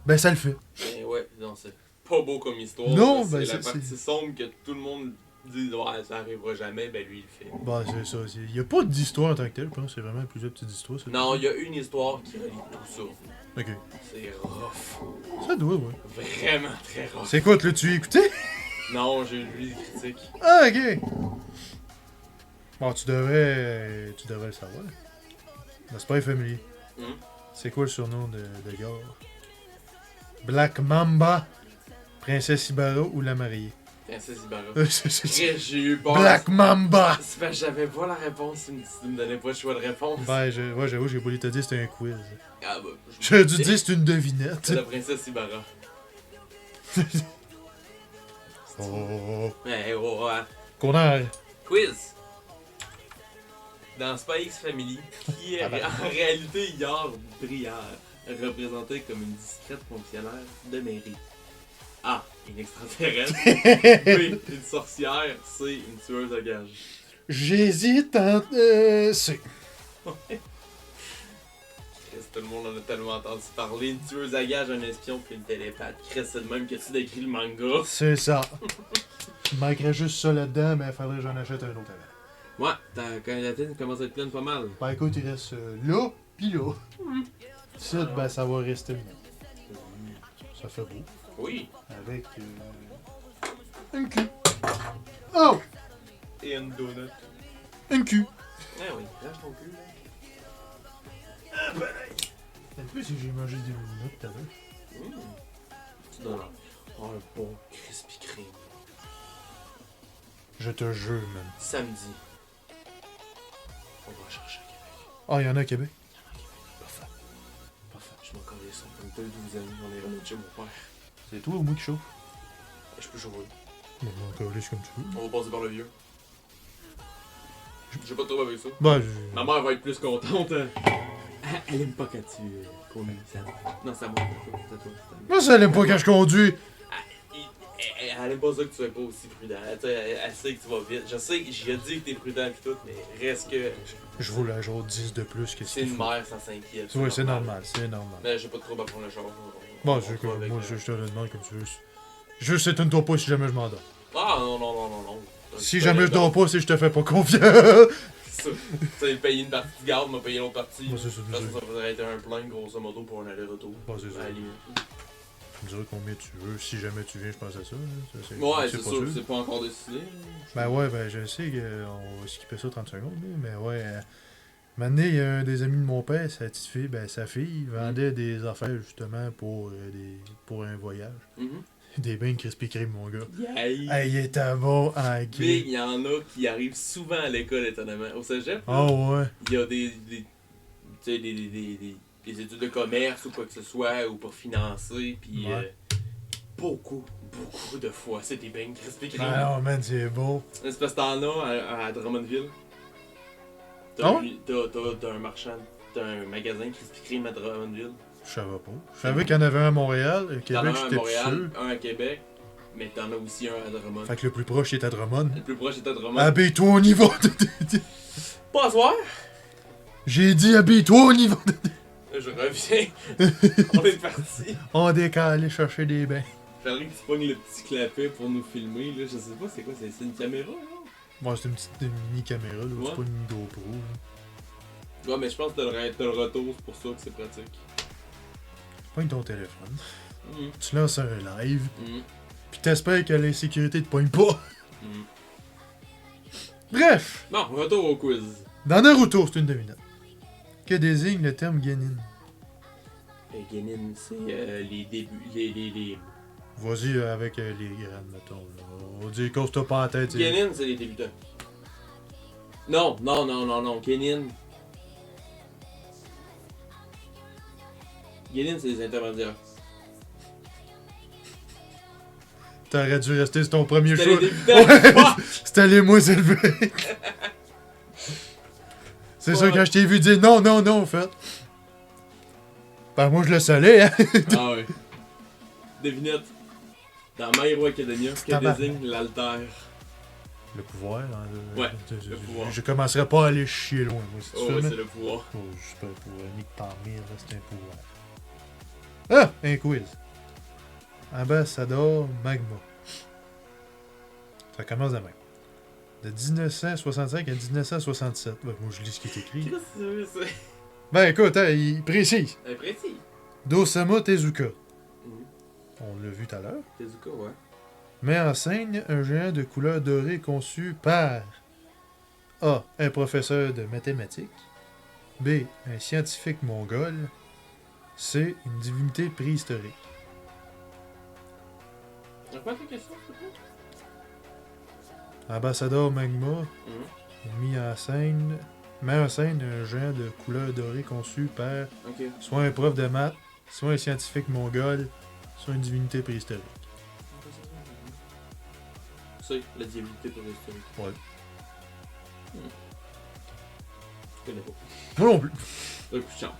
ben ça le fait. Ben ouais, non, c'est pas beau comme histoire. Non, mais ben c'est la c'est- partie sombre que tout le monde dit ouais, ça arrivera jamais, ben lui il le fait. Bah, c'est ça. Il y a pas d'histoire en tant que telle, je pense. C'est vraiment plusieurs petites histoires. ça. Non, il y a une histoire qui relie tout ça. Ok. C'est rough. Ça doit, ouais. Vraiment très rough. C'est quoi, tu l'as écouté? Non, j'ai lu des critiques. Ah, ok. Bon, tu devrais le savoir. The Spy Family. Hmm? C'est quoi le surnom de Gar? Black Mamba, Princesse Ibarra ou la mariée? Princesse Ibarra. C'est- Chris, j'ai eu peur. Black Mamba! C'est parce que j'avais pas la réponse, tu me donnais pas le choix de réponse. Ben, ouais, j'avoue, j'ai voulu te dire c'était un quiz. Ah bah, J'aurais dû te dire c'est une devinette. c'est la princesse Ibarra. Oh, Ouais, ouais. connard. Quiz! Dans Spy X Family, qui est en réalité Yard Brière, représentée comme une discrète fonctionnaire de mairie? A. Une extraterrestre. B. Une sorcière. C. Une tueuse à gages. J'hésite entre... c'est... Chris, tout le monde en a tellement entendu parler. Une tueuse à gages, un espion, puis une télépathe. Chris, c'est de même que tu décris le manga. C'est ça. Il manquerait juste ça là-dedans, mais il faudrait que j'en achète un autre avant. Ouais, quand la tête commence à être pleine pas mal. Ben écoute, il reste là, pis là. Ça, ben ça va rester le même. Ça fait beau. Oui. Avec... un cul. Oh! Et et une donut. Un cul. Ah oui, lâche ton cul, là. En plus, si j'ai mangé des donuts tout à l'heure. Tu donnes un bon Krispy Kreme. Je te jure, man. Samedi. On va chercher à Québec. Ah, il y en a à Québec. Parfait. Parfait. Je m'en connais ça. Comme 2-12 amis, on est revenu chez mon père. C'est toi ou moi qui chauffe? Je peux jouer. Bon, encore comme tu veux. On va passer par le vieux. J'ai pas de trouble avec ça. Bah, Ma mère va être plus contente. Elle aime pas quand tu conduis. Non, c'est à moi. C'est à toi. moi, ça l'aime pas quand je conduis. Elle aime pas ça que tu sois pas aussi prudent. Elle sait que tu vas vite. Je sais que j'ai dit que t'es prudent et tout, mais reste que. Je vaux la jour 10 de plus que C'est une mère, ça s'inquiète. Oui, c'est normal, c'est normal. Mais j'ai pas de trouble à prendre le char. Bon, c'est comme moi, je te le demande comme tu veux. Juste, étonne-toi pas si jamais je m'endors. Ah non. Si jamais je dors pas, c'est que je te fais pas confiance. Tu sais, payer une partie de garde, m'a payé l'autre partie. Bon, c'est ça, Parce que ça faudrait être un plein, grosso modo, pour un aller-retour. Bon, c'est ça. À la limite. Tu me diras combien tu veux. Si jamais tu viens, je pense à ça. Hein. Ça, Ouais, c'est pas sûr, c'est pas encore décidé. Ben ouais, ben je sais qu'on va skipper ça 30 secondes. Là, mais ouais. Maintenant, il y a un des amis de mon père, sa petite fille, ben sa fille vendait des affaires justement pour un voyage. Des bains Krispy Kreme, mon gars. Yay! Hey, il était bon en Big, gris. il y en a qui arrivent souvent à l'école, étonnamment. Au cégep, Oh ouais. il y a tu sais, des études de commerce ou quoi que ce soit, ou pour financer, puis Ouais. beaucoup de fois, c'est des beignes Krispy Kreme. Ah non, man, c'est beau. C'est parce que t'en as à Drummondville. Ah ouais? T'as un marchand, t'as un magasin Krispy Kreme à Drummondville. Je savais pas. Je savais qu'il y en avait un à Montréal. Au T'en as Québec, un à j'étais plus Montréal, sûr. un à Québec, mais t'en as aussi un à Drummond. Fait que le plus proche, il est à Drummond. Le plus proche est à Drummond. Habille-toi au niveau de... Pas à soir! J'ai dit habille-toi au niveau de... Je reviens. On est parti. On décale aller chercher des bains. Faudrait que tu pognes le petit clapet pour nous filmer, là. Je sais pas c'est quoi, c'est une caméra, là? Bon, c'est une petite mini caméra, là. Ouais. C'est pas une mini GoPro. Là. Ouais, mais je pense que t'as le retour, c'est pour ça que c'est pratique. Pogne ton téléphone. Mhm. Tu lances un live. Mhm. Puis t'espères que l'insécurité te pogne pas. Mhm. Bref. Bon, retour au quiz. Dans Naruto, c'est une devinette. Que désigne le terme Genin? Genin, c'est les débuts, les... Vas-y avec les graines, mettons. Là. On dit qu'on se tape pas en tête. c'est- Genin, c'est les débutants. Non. Genin. Genin, c'est les intermédiaires. T'aurais dû rester sur ton premier C'est choix. les débutants. C'était les moins élevés. C'est ça, quand je t'ai vu dire non, en fait. Ben, moi, je le savais, hein. Ah ouais. Devinette. Dans My Hero Academia, que Tabarnak. désigne l'altère? Le pouvoir, hein. Ouais, le pouvoir. Je commencerai pas à aller chier loin, moi, si tu Oh, veux, ouais, mais- c'est le pouvoir. Oh, je sais pas, pour Nick Parmire, là, c'est un pouvoir. Ah! Un quiz. Ambassador Magma. Ça commence de même. De 1965 à 1967. Ben, moi, je lis ce qui est écrit. Qu'est-ce que c'est? Ben, écoute, hein, il précise. Précis. Dosama Tezuka. Mhm. On l'a vu tout à l'heure. Tezuka, ouais. Met en scène un géant de couleur dorée conçu par A. Un professeur de mathématiques. B. Un scientifique mongol. C. Une divinité préhistorique. Quoi ta question, s'il te plaît? Ambassador Magma Mhm. met en scène un géant de couleur dorée conçu par Ok. soit un prof de maths, soit un scientifique mongol, soit une divinité préhistorique. C'est la divinité pour l'historique. Ouais. Je connais pas. Moi non plus. T'as plus de chance.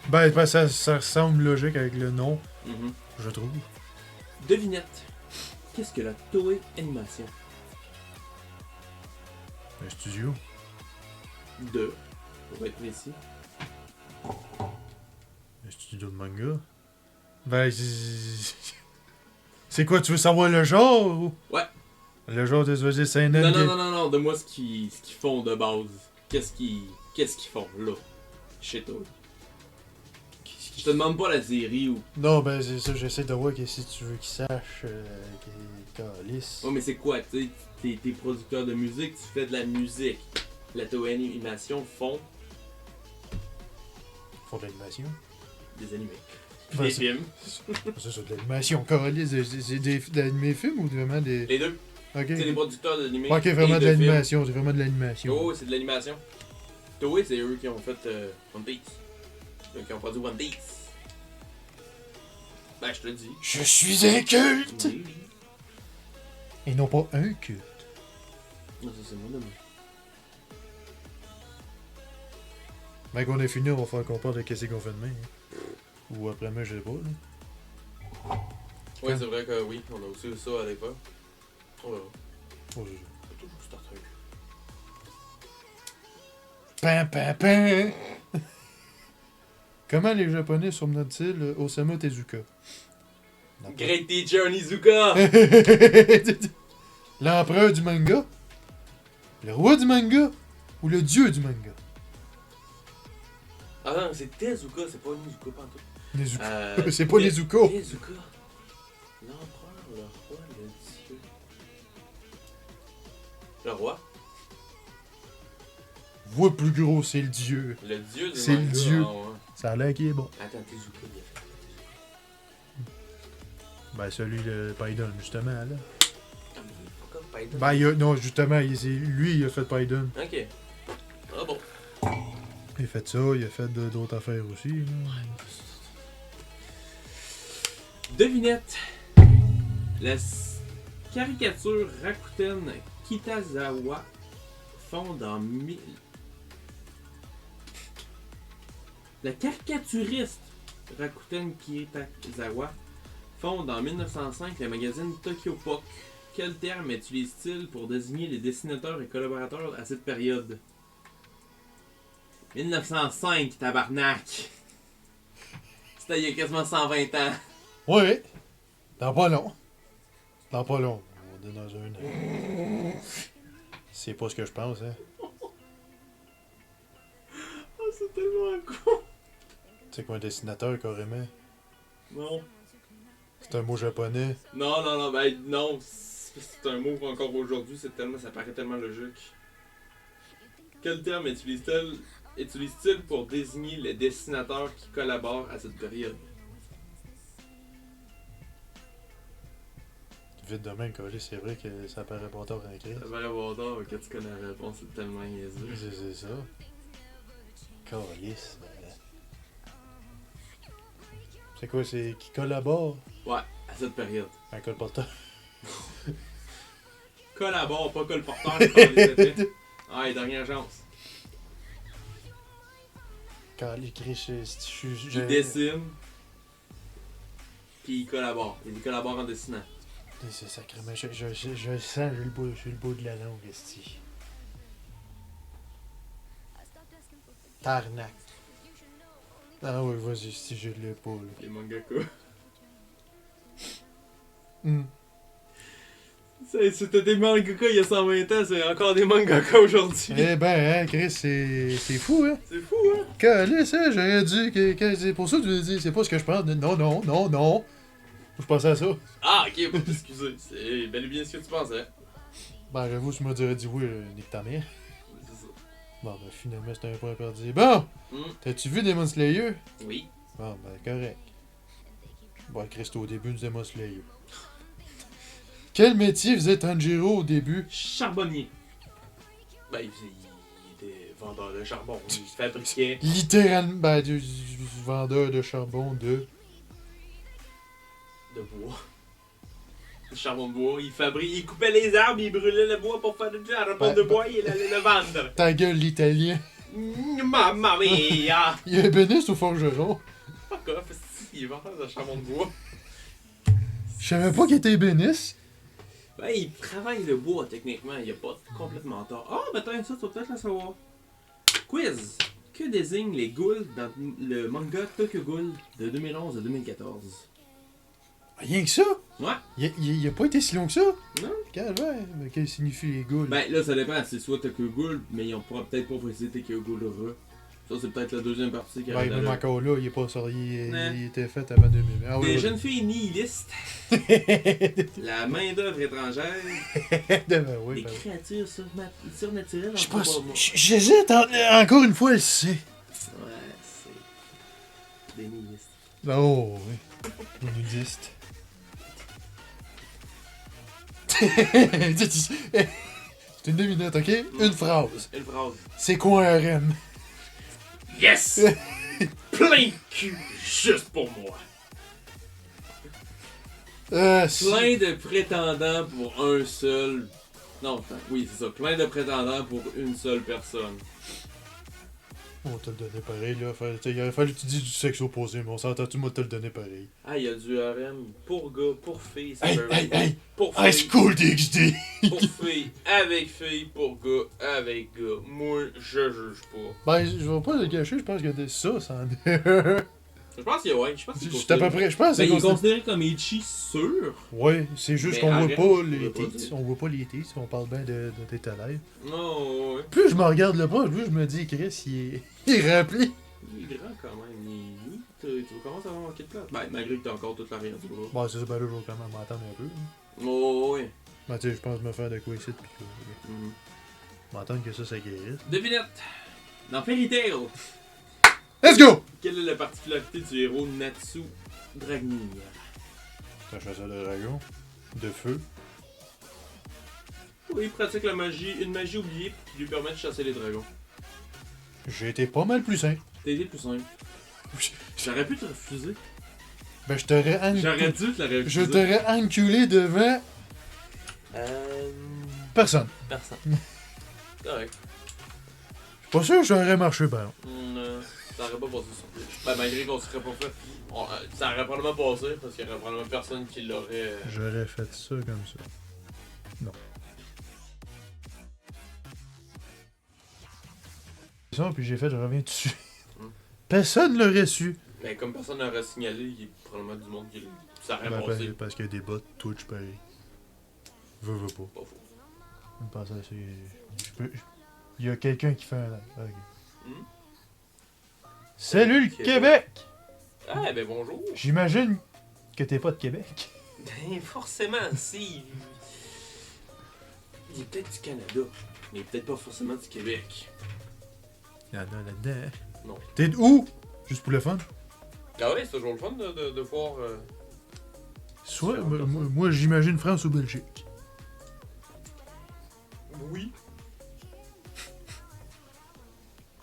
Ben, ça semble logique avec le nom, Mhm. je trouve. Devinette. Qu'est-ce que la Toei Animation? Un studio. Pour être précis. Un studio de manga. Ben, c'est quoi, tu veux savoir le genre ou? Ouais. Le genre de vas-y, c'est un Non, de moi ce qu'ils font de base. Qu'est-ce qu'ils font là? Chez toi. Qu'est-ce Je te demande pas la série ou. Non, ben c'est ça, j'essaie de voir que si tu veux qu'il sache qu'il est calice. Oh, mais c'est quoi, tu sais, t'es producteur de musique, tu fais de la musique. La animation font Ils font de l'animation. des animés. Ben, Des c'est- films. C'est de l'animation, calice. C'est des animés films ou vraiment des. Les deux. Ok. C'est des producteurs d'animés. Ok, vraiment et de films. l'animation, c'est vraiment de l'animation. Oh, c'est de l'animation. Toei, c'est eux qui ont fait One Piece. Eux qui ont produit One Piece. Ben, je te le dis. Je suis un culte! Oui. Et non pas un culte. Non, ça, c'est mon nom. Ben, qu'on a fini, on va faire qu'on parle de qu'est-ce qu'on fait demain. Hein. Ou après-moi, je sais pas. Là. Ouais, c'est vrai que oui, on a aussi ça à l'époque. On verra. Oh, C'est toujours Star Trek. Pam, pam, pam! Comment les Japonais surnomment-ils Osamu Tezuka? Great Teacher Onizuka! L'empereur du manga? Le roi du manga? Ou le dieu du manga? Ah non, c'est Tezuka, c'est pas Onizuka, pas en tout. Nezuko. C'est pas Nezuko. Tezuka. L'empereur, le roi, le dieu. Le roi? Voix plus gros, c'est le dieu. Le dieu du C'est le manga. dieu. Ah, ouais. Ça a l'air qu'il est bon. Attends, Tezuka, il a fait. Ben, celui de Python, justement, là. Ah, mais pourquoi Python? Ben, non, justement, lui, il a fait Python. Ok. Ah bon. Il a fait ça, il a fait d'autres affaires aussi. Là. Devinette. La caricature Rakuten Kitazawa fonde en La caricaturiste Rakuten Kitazawa fonde en 1905 le magazine Tokyo Pop. Quel terme utilise-t-il pour désigner les dessinateurs et collaborateurs à cette période? 1905, tabarnak! C'était il y a quasiment 120 ans. Ouais. Dans pas long. Dans pas long. On est dans un an. C'est pas ce que je pense, hein. Oh, c'est tellement con! C'est quoi un dessinateur, carrément? Non. C'est un mot japonais. Non, ben non. C'est un mot qu'encore aujourd'hui, ça paraît tellement logique. Quel terme utilise-t-il pour désigner les dessinateurs qui collaborent à cette période? Vite de même, Colin, c'est vrai que ça paraît pas tard en crise. Ça paraît bon tard, mais quand tu connais la réponse, c'est tellement niaiseux. C'est ça. Calice. C'est quoi, c'est qui collabore? Ouais, à cette période. Un colporteur. Collabore, pas colporteur, c'est pas les effets. Ah, dernière chance. Calice, Chris, Il dessine, puis il collabore. Il collabore en dessinant. C'est sacrément. Je le sens, j'ai le bout de la langue, esti. Tarnac. Ah oui, vas-y, si je l'ai pas, là. Les mangaka. C'était des mangaka il y a 120 ans, c'est encore des mangaka aujourd'hui. Eh ben, hein, Chris, c'est fou, hein? C'est fou, hein? Calice, hein, j'aurais dit que c'est pour ça que tu me dis, c'est pas ce que je pense. Non. Je pensais à ça. Ah, ok, bon, excusez. C'est bel et bien ce que tu pensais. Ben, j'avoue, tu m'as dit oui, nique ta mère. C'est ça. Bon, ben, finalement, c'était un point perdu. Bon, Hmm. t'as-tu vu Demon Slayer? Oui. Bon, ben, correct. Bon, Chris, au début de Demon Slayer. Quel métier faisait Tanjiro au début? Charbonnier. Ben, il était vendeur de charbon. Il fabriquait Littéralement, ben, du vendeur de charbon de... de bois. Du charbon de bois. Il coupait les arbres, il brûlait le bois pour faire du charbon de bois et il allait le vendre. Ta gueule, l'italien. Mamma mia! Il est ébéniste ou forgeron? Fuck off, il est vendeur de charbon de bois. Je savais pas qu'il était ébéniste. Ben, il travaille le bois, techniquement. Il a pas complètement tort. Ah, ben, t'as ça, tu vas peut-être le savoir. Quiz. Que désignent les ghouls dans le manga Tokyo Ghoul de 2011 à 2014? Rien que ça? Ouais. Il a pas été si long que ça? Non. Calvaire, mais qu'est-ce que signifie les ghouls? Ben, là, ça dépend. C'est soit Tokyo Ghoul, mais on pourra peut-être pas préciser Tokyo Ghoul Re. Ça, c'est peut-être la deuxième partie qui Ben, arrive. même encore là, il est pas sorti. Non. Il était fait avant 2000. Ah, Des oui, jeunes filles nihilistes. La main-d'œuvre étrangère. Ben oui, Des ben oui. créatures surnaturelles. Je en pense. trois mois. J'hésite encore une fois, elle sait. Ouais, c'est. Des nihilistes. Oh, oui. Les nudistes. C'est une devinette, ok? Une phrase. Une phrase. C'est quoi un REM? Yes! Plein de cul, juste pour moi. Plein de prétendants pour un seul. Non, attends, oui, c'est ça. Plein de prétendants pour une seule personne. On va te le donner pareil, là. Il aurait fallu que tu dises du sexe opposé, mais on s'entend-tu, moi, te le donner pareil. Ah, il y a du RM pour gars, pour filles. ça Hey, peut- hey, hey! Pour High filles, School DxD! pour filles, avec filles, pour gars, avec gars. Moi, je juge pas. Ben, je vais pas le cacher, je pense que ça, ça en est. Je pense qu'il y a, ouais, je pense qu'il C'est à peu près, je pense que Ben, il est c'est considéré comme Ichi sûr. Ouais, c'est juste Mais qu'on voit arrête, pas je les veux pas tits. dire. On voit pas les tits, on parle bien de tes talents. Non, ouais. Plus je me regarde le pas, plus je me dis, Chris, il est rempli. Il est grand quand même. Oui, tu commences à avoir manqué de place. Ben, malgré que t'as encore toute l'arrière du bras. Bon, c'est ça, ben là, je vais quand même m'entendre un peu. Oh, ouais. Ben, tu sais, je pense me faire de quoi ici, pis que. Mhm. M'entendre que ça guérisse. Devinette. Dans Fairy Tail, Let's go! quelle est la particularité du héros Natsu Dragnir? C'est un chasseur de dragons, de feu. Oui, il pratique la magie, une magie oubliée qui lui permet de chasser les dragons. J'ai été pas mal plus simple. T'as été plus simple. J'aurais pu te refuser. Ben, je t'aurais J'aurais dû te la refuser. Je t'aurais enculé devant personne. Personne. Correct. Je suis pas sûr que j'aurais marché, ben. Ça aurait pas passé sur Ben, malgré qu'on serait pas fait. Ça aurait probablement passé parce qu'il y aurait probablement personne qui l'aurait. J'aurais fait ça comme ça. Non. Ça, puis j'ai fait, je reviens dessus. Personne l'aurait su. Mais comme personne n'aurait signalé, il y a probablement du monde qui. Ça aurait Ben, passé. parce qu'il y a des bots Twitch pareil. Veux pas. Pas faux. Je me pense à ça. Il y a quelqu'un qui fait un live. Ok. Hmm? Salut le Québec! Ah, ben bonjour! J'imagine que t'es pas de Québec. Ben, forcément, si. Il est peut-être du Canada, mais peut-être pas forcément du Québec. Il y en a là-dedans. Non. T'es où? Juste pour le fun? Ah ouais, c'est toujours le fun de voir. Soit, C'est moi j'imagine France ou Belgique. Oui.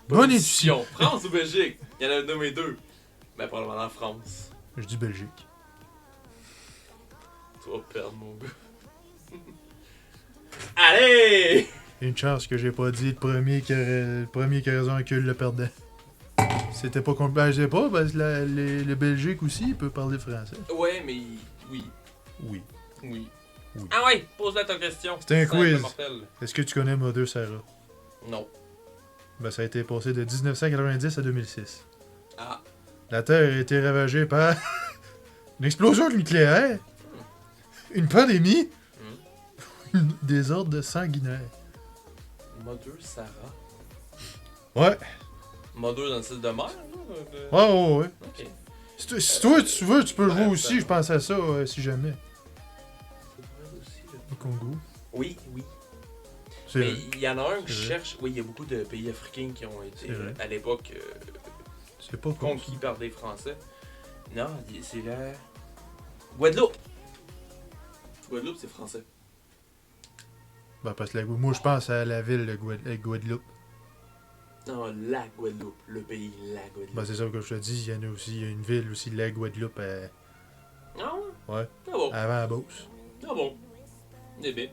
Bonne édition. France ou Belgique? Il y en a nommé deux. Mais probablement en France. Je dis Belgique. Tu vas perdre, mon gars. Allez! Une chance que j'ai pas dit le premier qui a raison que le perdant. C'était pas compliqué. Ben, je sais pas, parce que le Belgique aussi, il peut parler français. Ouais, mais oui. Oui. Oui. Oui. Ah ouais, pose-la ta question. C'est un Simple quiz. mortel. Est-ce que tu connais Mother Sarah? Non. Ben, ça a été passé de 1990 à 2006. Ah. La Terre a été ravagée par une explosion nucléaire, une pandémie, un désordre sanguinaire. Mother Sarah. Ouais. Mother dans le style de mer, là? Ouais. Ok. Si toi tu veux, tu peux jouer Ouais, aussi, ça- je pense à ça, si jamais. C'est vrai aussi, là. Au Congo. Oui, oui. C'est Mais vrai. il y en a un que je C'est vrai. cherche. Oui, il y a beaucoup de pays africains qui ont été, C'est vrai. à l'époque, C'est pas con. conquis par des Français. Non, c'est la Guadeloupe. Guadeloupe, c'est français. Ben, parce que moi, je pense à la ville de Guadeloupe. Non, la Guadeloupe. Le pays, la Guadeloupe. Ben, c'est ça que je te dis, il y en a aussi, il y a une ville aussi, la Guadeloupe, Ah ouais? ouais, Ah bon. avant la Beauce. Ah bon. Eh bien.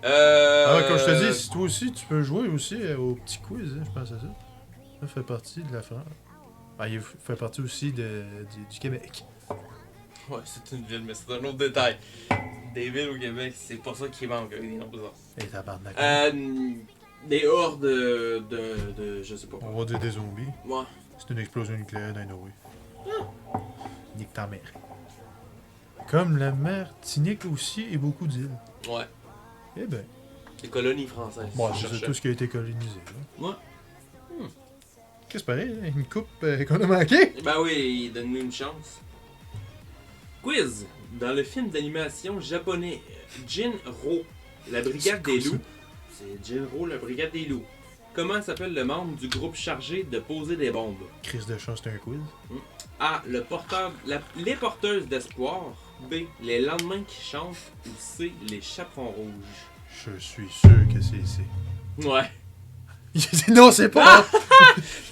Alors, comme je te dis, si toi aussi, tu peux jouer aussi au petit quiz, hein, je pense à ça. Ça fait partie de la France. Ben, il fait partie aussi du Québec. Ouais, c'est une ville, mais c'est un autre détail. Des villes au Québec, c'est pas ça qui manque avec des noms bizarres. Et tabarnak. Des hordes de je sais pas. On va dire des zombies. Ouais. C'est une explosion nucléaire dans Norway. Nique ta mère. Comme la Martinique aussi et beaucoup d'îles. Ouais. Eh ben, Des colonies françaises. bon, je c'est cherchais. tout ce qui a été colonisé. Là. Ouais. Qu'est-ce que c'est pareil, hein? Une coupe qu'on a manqué? Ben oui, donne-nous une chance. Quiz. Dans le film d'animation japonais Jinro, la brigade des loups. C'est Jinro, la brigade des loups. Comment s'appelle le membre du groupe chargé de poser des bombes? Crise de chance, c'est un quiz. A. Les porteuses d'espoir. B. Les lendemains qui chantent. Ou C. Les chaperons rouges. Je suis sûr que c'est. Ouais. Non, c'est pas!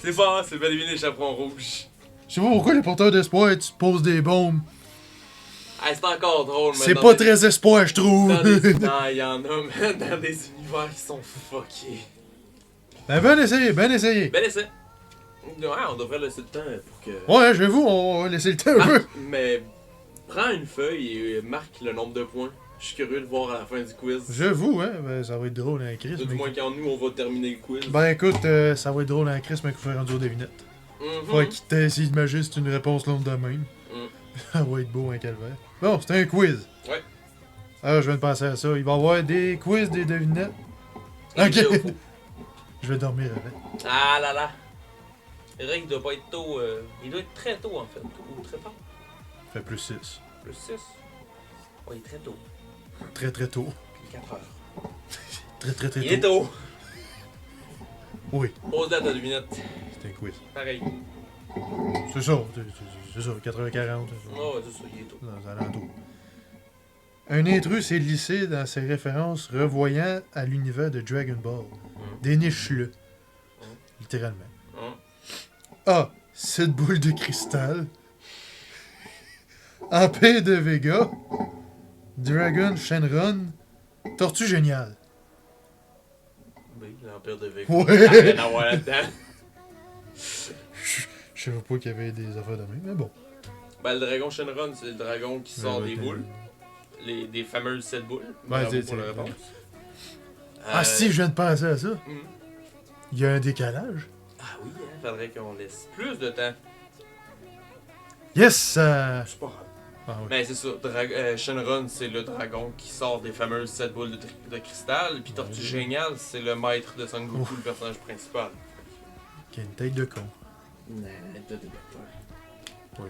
C'est pas, c'est bel et bien les chaperons rouges. Je sais pas pourquoi les porteurs d'espoir, tu te poses des bombes. Ah, c'est encore drôle, mais C'est pas très espoir, je trouve. Non, il y en a, mais dans des univers qui sont fuckés. Ben, ben essayé, ben essayé. Bel essai. Ouais, on devrait laisser le temps pour que... Ouais, je vais vous, on va laisser le temps un peu. Mais prends une feuille et marque le nombre de points. Je suis curieux de voir à la fin du quiz. J'avoue, hein, ben, ça va être drôle, hein, Chris. Du Mais... moins quand nous, on va terminer le quiz. Ben écoute, ça va être drôle, hein, Chris, mais qu'il faut rendu aux devinettes. Faut qu'il t'essaie d'imaginer si c'est une réponse longue de même. Ça va être beau, un calvaire. Bon, c'est un quiz. Ouais. Alors, je viens de penser à ça. Il va y avoir des quiz, des devinettes. Et Ok. vidéo. Je vais dormir avec. Ah là là. C'est vrai qu'il doit pas être tôt. Il doit être très tôt en fait. Ou très tard. Fait plus 6. Plus 6. Ouais, il est très tôt. Très très tôt. Puis 4 heures. Très très très Il est tôt. tôt. Oui, Pose la ta devinette. c'est un quiz. Pareil. C'est ça, c'est ça, 80-40. Oh, ouais, c'est ça, il est tôt. Dans un alentour. Un intrus s'est glissé dans ses références revoyant à l'univers de Dragon Ball. Déniche-le. Littéralement. A. Cette boule de cristal. Empire de Vega. Dragon Shenron. Tortue géniale. Oui, l'Empire de Vega. Ouais. Ah, rien à voir là-dedans. Je savais pas qu'il y avait des affaires de même, mais bon. Ben, le dragon Shenron, c'est le dragon qui sort Ouais, des ouais, boules. Des fameuses 7 boules. Ouais, Bravo c'est- pour la c'est- réponse. Ah si, je viens de penser à ça. Mhm. Il y a un décalage. Ah oui, hein, faudrait qu'on laisse plus de temps. Yes! C'est pas grave. Ah, oui. Mais c'est ça, Shenron, c'est le dragon qui sort des fameuses 7 boules de cristal. Puis Tortue Géniale, c'est le maître de Son Goku, le personnage principal. Qui a une tête de con. Non, t'as des docteurs.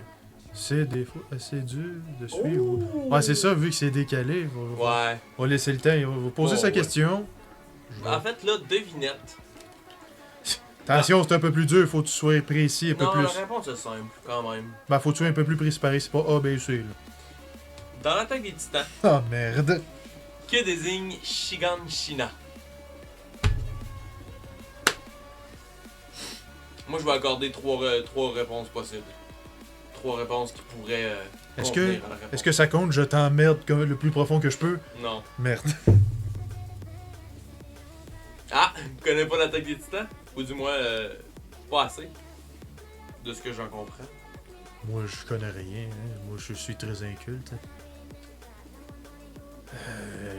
C'est des fois assez dur de suivre. Ouais, c'est ça, vu que c'est décalé. Ouais. On va laisser le temps. Il va vous poser Oh, sa ouais. question. En fait, là, devinette. Attention, c'est un peu plus dur. Faut que tu sois précis un peu Non, plus. la réponse est simple, quand même. Ben, faut que tu sois un peu plus précis pareil. C'est pas A, B, C. Là. Dans l'attaque des titans, Ah, merde. que désigne Shiganshina? Moi, je vais accorder trois réponses possibles. Trois réponses qui pourraient Est-ce convenir à la réponse. Est-ce que ça compte? Je t'emmerde comme le plus profond que je peux. Non. Merde. Ah! Tu connais pas l'attaque des titans? Ou du moins, pas assez. De ce que j'en comprends. Moi, je connais rien. Hein. Moi, je suis très inculte.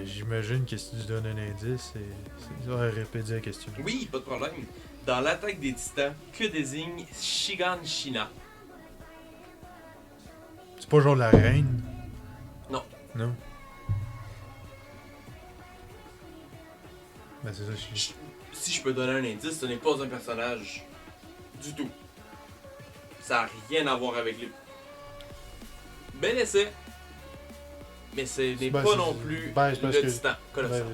J'imagine que si tu donnes un indice, c'est... Ouais, répéter la question. Oui, pas de problème. Dans l'attaque des titans, que désigne Shiganshina? C'est pas genre la reine? Non. Non? Ben, c'est ça, Si je peux donner un indice, ce n'est pas un personnage du tout. Ça n'a rien à voir avec lui. Bel essai. Mais ce n'est Ben, pas c'est- non plus ben, c'est parce le que- titan colossal.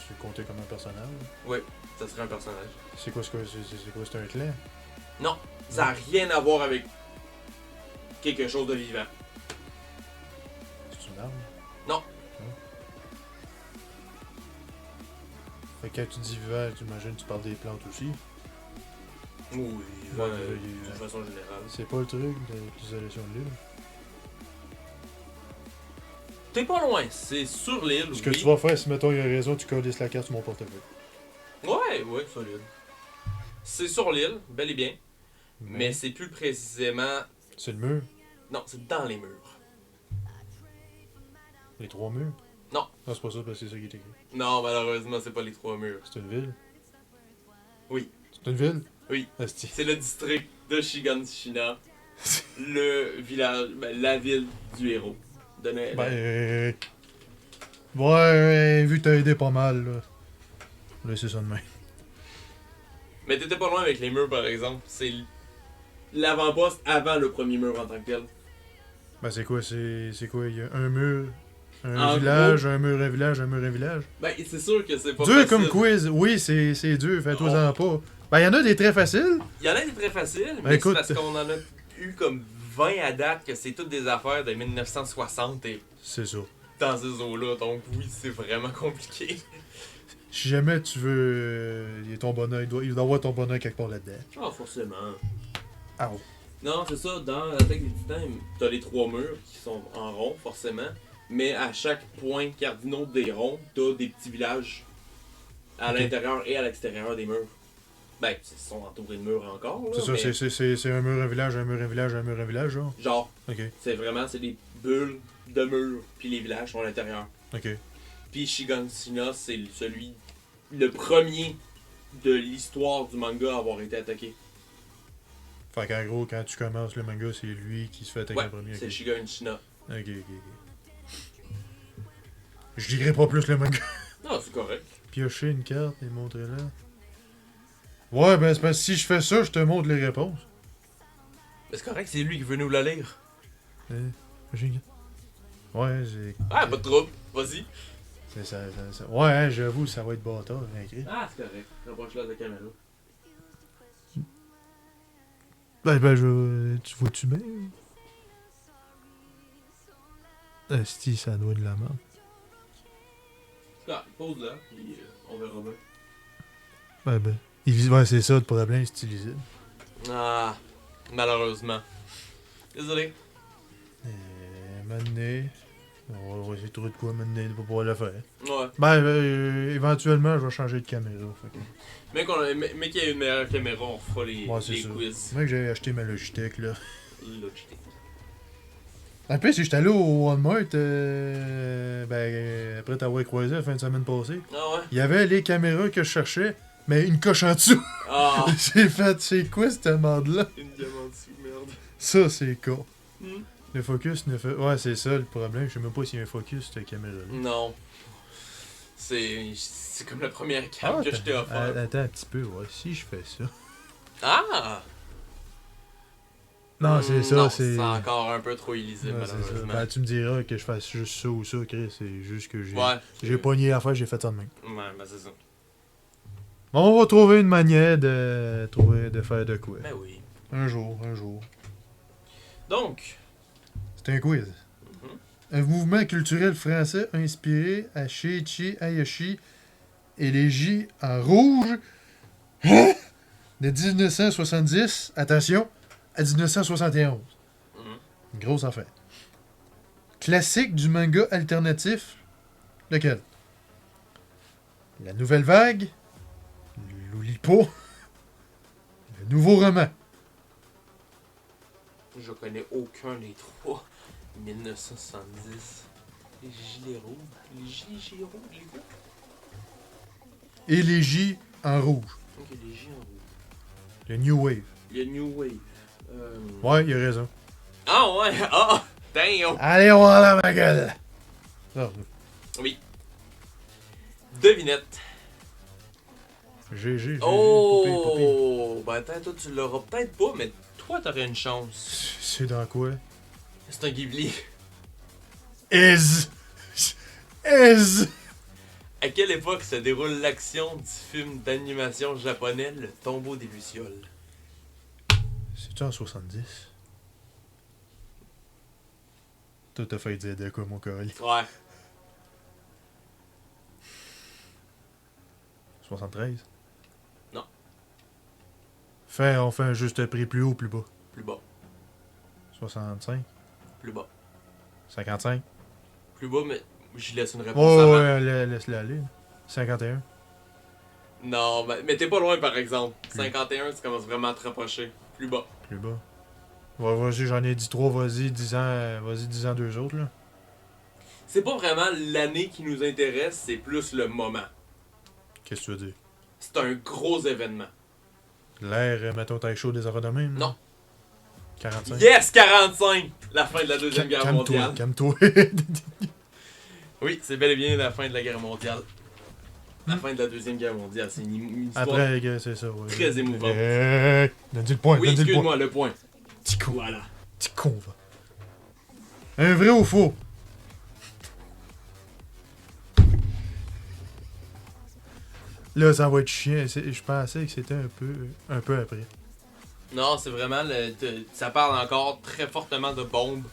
c'est compté comme un personnage. Oui, ça serait un personnage. C'est quoi, c'est un clan? Non, ça n'a rien à voir avec quelque chose de vivant. C'est une arme? Non. Fait que quand tu dis vivant, tu imagines tu parles des plantes aussi. Oui, Ouais, de façon générale. C'est pas le truc de l'isolation de l'île. T'es pas loin, c'est sur l'île, Ce que oui. tu vas faire, si mettons il y a raison, tu colles la carte sur mon portefeuille. Ouais, solide. C'est sur l'île, bel et bien. Mais c'est plus précisément... C'est le mur? Non, c'est dans les murs. Les 3 murs? Non. Non, c'est pas ça, parce que c'est ça qui est écrit. Non, malheureusement, c'est pas les 3 murs. C'est une ville? Oui. C'est une ville? Oui. Asti. C'est le district de Shiganshina. Le village, la ville du héros. Ben, ouais, vu que t'as aidé pas mal, là. Laissez ça de main. Mais t'étais pas loin avec les murs, par exemple. C'est l'avant-poste avant le premier mur en tant que tel. Ben c'est quoi, il y a un mur, En village, un mur, un village, un mur, un village. Ben, c'est sûr que c'est pas Dur facile. comme quiz, oui, c'est dur, fais-toi-en pas. Ben, il y en a des très faciles. Il y en a des très faciles, Ben, mais écoute. c'est parce qu'on en a eu comme 20 à date, que c'est toutes des affaires de 1960 et C'est ça. dans ces eaux-là. Donc oui, c'est vraiment compliqué. Si jamais tu veux. Il y a ton bonheur, il doit avoir ton bonheur quelque part là-dedans. Ah, forcément. Ah oh. Non, c'est ça, dans l'Attaque des Titans, t'as les 3 murs qui sont en rond, forcément. Mais à chaque point cardinal des ronds, t'as des petits villages à Ok. l'intérieur et à l'extérieur des murs. Ben, ils sont entourés de murs encore, là. C'est ça, mais c'est un mur, un village, un mur, un village, un mur, un village, genre. genre, Ok, c'est des bulles de murs, puis les villages sont à l'intérieur. ok. Puis Shigansina, c'est le premier de l'histoire du manga à avoir été attaqué. Fait qu'en gros, quand tu commences le manga, c'est lui qui se fait attaquer Ouais, en premier. c'est Ok, Shigansina. ok. Je dirais pas plus le manga. Non, c'est correct. Piocher une carte et montrer-la. Ouais, ben c'est parce que si je fais ça, je te montre les réponses. Mais c'est correct, c'est lui qui veut nous la lire. Piocher une carte. Ouais, j'ai. Ah, pas de trouble, vas-y. C'est ça. Ouais, hein, j'avoue, ça va être bâtard, écrit. Ah, c'est correct. Rapproche-la de la caméra. Tu vois-tu bien? Esti, ça doit être de la merde. Ah, pose-la, puis on verra bien. Ouais, c'est ça le problème, c'est stylisé. Ah, malheureusement. Désolé. Maintenant, on va essayer de trouver de quoi maintenant pour pouvoir le faire. Ouais. Éventuellement, je vais changer de caméra. Fait que... Mais qu'il y ait une meilleure caméra, on fera les c'est ça. quiz. Moi que j'ai acheté ma Logitech là. Logitech. Après, si j'étais allé au Walmart, après t'avoir croisé la fin de semaine passée, Ah ouais? il y avait les caméras que je cherchais, mais une coche en dessous. Ah! J'ai fait, c'est quoi cette merde-là? Une diamant dessus, merde. Ça, c'est con. Hmm? Le focus ne fait. Ouais, c'est ça le problème. Je sais même pas s'il y a un focus, cette caméra-là. Non. C'est comme la première cam que je t'ai offert. Attends un petit peu, ouais. Si je fais ça. Ah! Non, c'est ça, Non, c'est. c'est encore un peu trop illisible, Ouais, c'est ça. malheureusement. Ben, tu me diras que je fasse juste ça ou ça, Chris. C'est juste que j'ai. Ouais. J'ai pogné l'affaire, j'ai fait ça de même. Ouais, ben c'est ça. Bon, on va trouver une manière de faire de quoi. Ben oui. Un jour. Donc, C'est un quiz. Mhm. Un mouvement culturel français inspiré à Sheiichi Hayashi Élégie en rouge de 1970, attention, à 1971. Mhm. Une grosse affaire. Classique du manga alternatif, lequel? La Nouvelle Vague, l'Oulipo, le Nouveau Roman. je connais aucun des trois. 1970. Les gilets rouges. Les gilets rouges, les quoi? Élégie en rouge. Ok, les gilets rouges. Le New Wave. Il y a New Wave. Ouais, il a raison. Ah ouais! Ah! Damn! Allez, on va là, ma gueule! Ah, Oui. Devinette. GG. Oh! Ben attends, toi tu l'auras peut-être pas, mais toi t'aurais une chance. C'est dans quoi? C'est un Ghibli. Is! À quelle époque se déroule l'action du film d'animation japonais Le Tombeau des Lucioles? C'est-tu en 70? Toi, t'as fait dire de quoi, mon colis? Ouais. 73? Non. On fait un juste prix plus haut ou plus bas? Plus bas. 65? Plus bas. 55? Plus bas, mais j'y laisse une réponse Oh, avant. ouais, laisse-la aller. 51? Non, mais t'es pas loin par exemple. Plus. 51, tu commences vraiment à te rapprocher. Plus bas. Plus bas. Ouais, vas-y, j'en ai dit 3, vas-y, 10 ans 2 autres, là. C'est pas vraiment l'année qui nous intéresse, c'est plus le moment. Qu'est-ce que tu veux dire? C'est un gros événement. L'air, mettons, taille chaud des affaires de même? Non. 45? Yes, 45! La fin de la Deuxième Guerre mondiale. Calme-toi. Oui, c'est bel et bien la fin de la guerre mondiale. la fin de la Deuxième Guerre mondiale. C'est une histoire Après, gars, c'est ça, ouais. très émouvante. Donne-lui le point, Oui, donne-lui le point. excuse-moi, le point. Petit con, Voilà. petit con, va. Un vrai ou faux? Là, ça va être chiant. Je pensais que c'était un peu après. Non, c'est vraiment... ça parle encore très fortement de bombes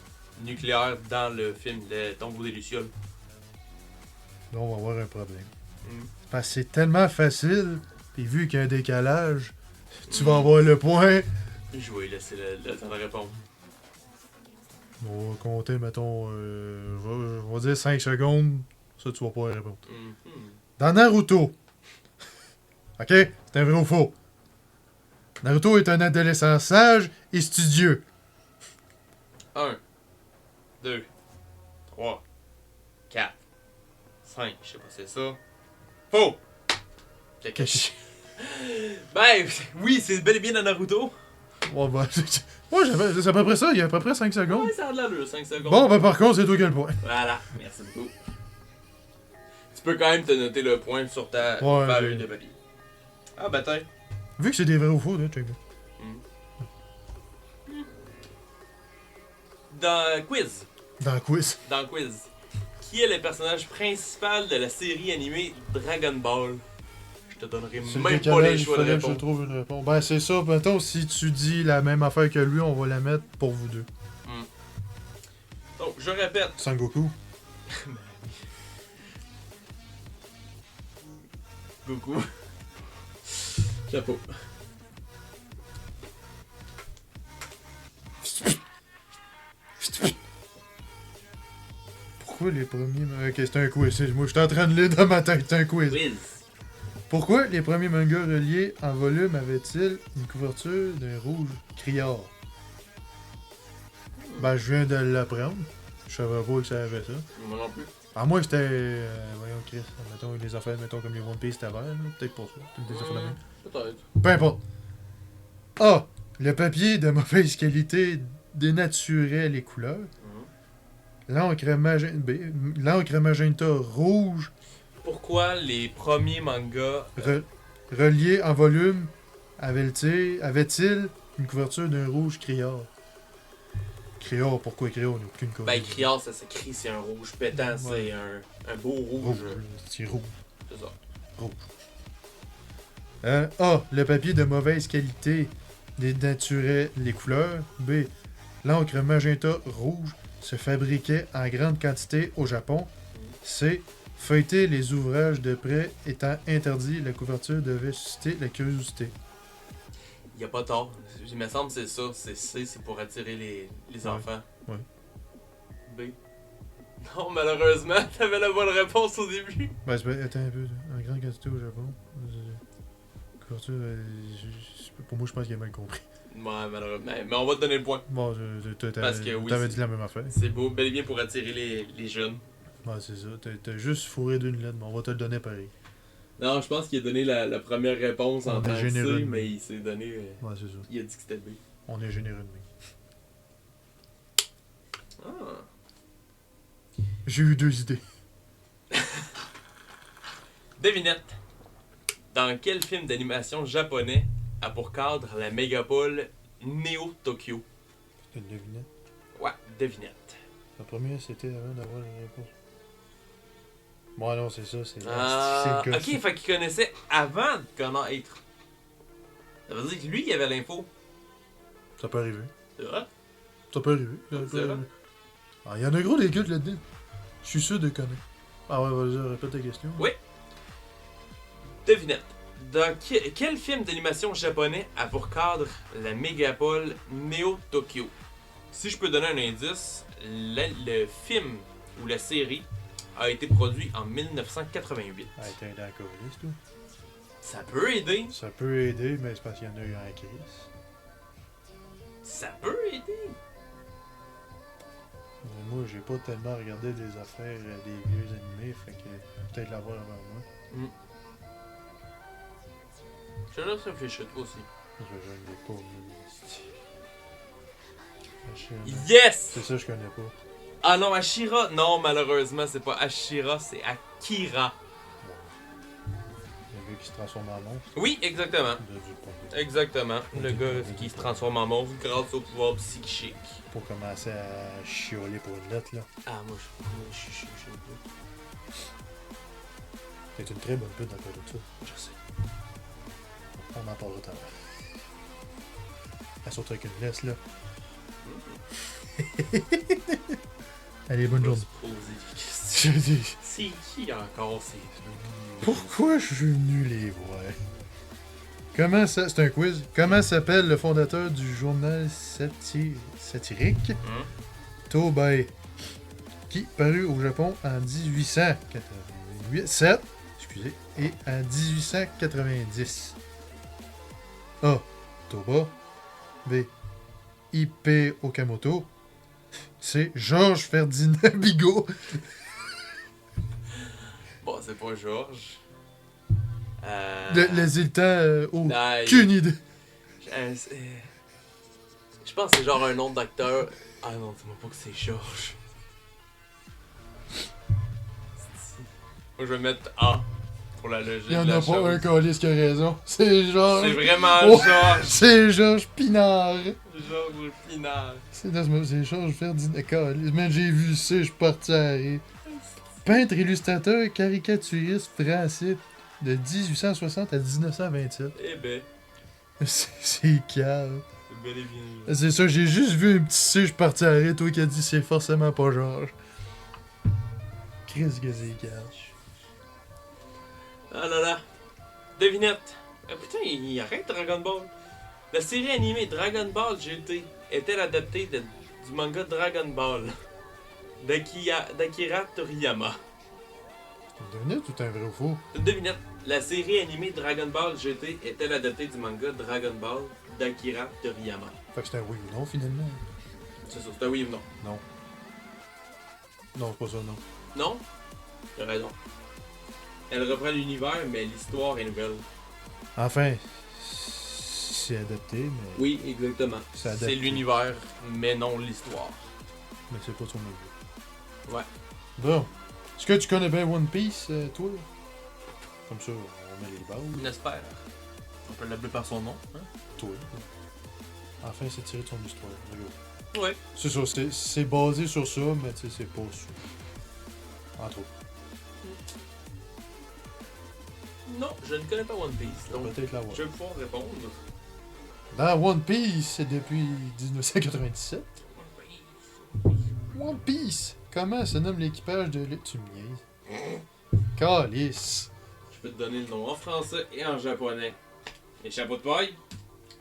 nucléaires dans le film Le Tombeau des Lucioles. Là, on va avoir un problème. Mm. Parce que c'est tellement facile, puis vu qu'il y a un décalage, tu vas avoir le point. Je vais laisser le temps de répondre. On va compter, mettons, on va dire 5 secondes. Ça, tu vas pouvoir répondre. Mhm. Dans Naruto. Ok? C'est un vrai ou faux? Naruto est un adolescent sage et studieux. 1, 2, 3, 4, 5, je sais pas si c'est ça. Faux! Qu'est-ce Ben, oui, c'est bel et bien dans Naruto. Ouais, bah, c'est à peu près ça, il y a à peu près 5 secondes. Ouais, ça a de l'allure, 5 secondes. Bon, ben par contre, c'est toi qui as le point. Voilà, merci beaucoup. Tu peux quand même te noter le point sur ta Ouais, feuille de papier. Ah, ben t'es. Vu que c'est des vrais ou faux, là, check. Dans Quiz. Dans le quiz. Dans Quiz. Qui est le personnage principal de la série animée Dragon Ball? Je te donnerai C'est le même pas décalage, les il choix de faudrait que je réponse. trouve une réponse. Ben, c'est ça. Mettons, si tu dis la même affaire que lui, on va la mettre pour vous deux. Donc, je répète. Sangoku. Goku. Chapeau. Pourquoi les premiers... Ok, c'est un quiz. Moi, je suis en train de lire dans ma tête. C'est un quiz. Quiz. Pourquoi les premiers mangas reliés en volume avaient-ils une couverture d'un rouge criard? Ben, je viens de l'apprendre. Je savais pas que ça avait ça. Moi non plus. À moins que c'était... voyons, Chris. Mettons, les affaires, mettons, comme les One Piece, c'était vert. Là. Peut-être pour ça. Peut-être des affaires de même. Peut-être. Peu importe. A. Le papier de mauvaise qualité dénaturait les couleurs. L'encre magenta rouge Pourquoi les premiers mangas... reliés en volume avait-il une couverture d'un rouge criard? Criard, pourquoi criard? On n'a aucune Ben, couverture. criard, ça s'écrit, c'est un rouge pétant, Ouais. c'est un beau rouge. C'est rouge. C'est ça. A. Le papier de mauvaise qualité dénaturait les couleurs. B. L'encre magenta rouge se fabriquait en grande quantité au Japon. C. Feuilleter les ouvrages de près étant interdit, la couverture devait susciter la curiosité. Il y a pas tort. Il me semble que c'est ça. C'est C, c'est pour attirer les Ouais. enfants. Ouais. B. Non, malheureusement, t'avais la bonne réponse au début. Ben, attends un peu. En grande quantité au Japon. Couverture, pour moi, je pense qu'il a mal compris. Ouais, malheureusement. Mais on va te donner le point. Bon, Parce que oui, t'avais c'est- dit la même affaire. C'est beau, bel et bien pour attirer les jeunes. Ouais, c'est ça. T'as juste fourré d'une lettre, mais on va te le donner pareil. Non, je pense qu'il a donné la première réponse en On est tant que généreux, C, mais- mais il s'est donné... Ouais, c'est ça. il a dit que c'était B. On est généreux de même. Ah. J'ai eu 2 idées. Devinette. Dans quel film d'animation japonais a pour cadre la mégapole Neo Tokyo? C'est une devinette. Ouais, devinette. La première, c'était avant d'avoir la réponse. Bon, non, c'est ça. C'est Ah, c'est le ok, fait qu'il connaissait avant de connaître. Ça veut dire que lui, il avait l'info. Ça peut arriver. C'est vrai? Ça peut arriver. Ça peut C'est vrai? arriver. Ah, il y en a gros des cultes là-dedans. Je suis sûr de connaître. Ah ouais, vas-y, répète ta question. Oui. Devinette. Dans quel film d'animation japonais a pour cadre la mégapole Neo Tokyo? Si je peux donner un indice, le film ou la série a été produit en 1988. Ah, t'es dans la choriste, toi. Ça peut aider. Ça peut aider, mais c'est parce qu'il y en a eu en crise. Ça peut aider. Mais moi, j'ai pas tellement regardé des affaires des vieux animés, fait que peut-être l'avoir avant moi. Je te laisse réfléchir toi aussi. Parce que je ne l'ai pas vu. Ashira. Yes! C'est ça, je connais pas. Ah non, Ashira. Non, malheureusement, c'est pas Ashira, c'est Akira. qui se transforme en monstre. Oui, exactement. Du point. Exactement. Le gars qui se transforme en monstre grâce au pouvoir psychique. Pour commencer à chioler pour une lettre, là. Ah, moi, je C'est une très bonne pute dans le cas de ça. je sais. On en parlera tout à l'heure. Elle saute avec une laisse, là. Allez, bonne On va journée. se poser des questions. Je dis, C'est qui encore ces pourquoi je suis venu les voir? Comment ça... C'est un quiz. Comment s'appelle le fondateur du journal satirique Tobei, qui parut au Japon en 1887, excusez, et en 1890. A. Toba. B. I.P. Okamoto. C. Georges Ferdinand Bigot. Bon, c'est pas Georges. Les temps, Je aucune idée. pense que c'est genre un nom d'acteur. Ah non, dis-moi pas que c'est Georges. Moi, je vais mettre A pour la logique. Il y en de la a pas chose. un calice qui a raison. C'est Georges. C'est vraiment Oh. Georges. C'est Georges Pinard. Georges Pinard. C'est Georges Ferdinand. Calice. Man, j'ai vu ça, je suis parti à rire. Peintre, illustrateur, caricaturiste français de 1860 à 1927. Eh ben, C'est calme. c'est bel et bien. C'est ça, j'ai juste vu un petit C, je suis parti à rire. Toi qui as dit c'est forcément pas Georges. Chris que c'est calme. Ah là là. Devinette. Ah, putain, il arrête Dragon Ball. La série animée Dragon Ball GT est-elle adaptée du manga Dragon Ball d'Akira Toriyama? C'est une devinette ou t'es un vrai ou faux? Une devinette. La série animée Dragon Ball GT est-elle adaptée du manga Dragon Ball d'Akira Toriyama? Fait que c'est un oui ou non finalement. C'est ça, c'est un oui ou non? Non. Non, c'est pas ça, non. Non? T'as raison. Elle reprend l'univers, mais l'histoire est nouvelle. Enfin, c'est adapté, mais. Oui, exactement. C'est adapté. C'est l'univers, mais non l'histoire. Mais c'est pas son mot. Ouais. Bon. Est-ce que tu connais bien One Piece, toi? Comme ça, on met les bases. On espère. On peut l'appeler par son nom. Hein? Toi. Enfin, c'est tiré de son histoire. Regarde. Ouais. C'est ça, c'est basé sur ça, mais tu sais, c'est pas sûr. Entre autres. Non, je ne connais pas One Piece, donc Peut-être la voir. je vais pouvoir répondre. Dans One Piece, c'est depuis 1997. One Piece! Comment se nomme l'équipage de l'île? Tu me niaises. Calice! Je peux te donner le nom en français et en japonais. Les chapeaux de paille,